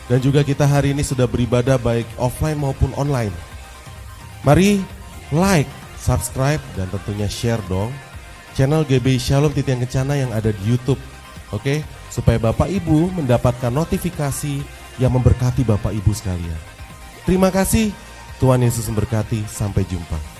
Dan juga kita hari ini sudah beribadah baik offline maupun online. Mari like, subscribe, dan tentunya share dong channel GBI Shalom Titian Kencana yang ada di YouTube. Oke, supaya Bapak Ibu mendapatkan notifikasi yang memberkati Bapak Ibu sekalian. Terima kasih, Tuhan Yesus memberkati, sampai jumpa.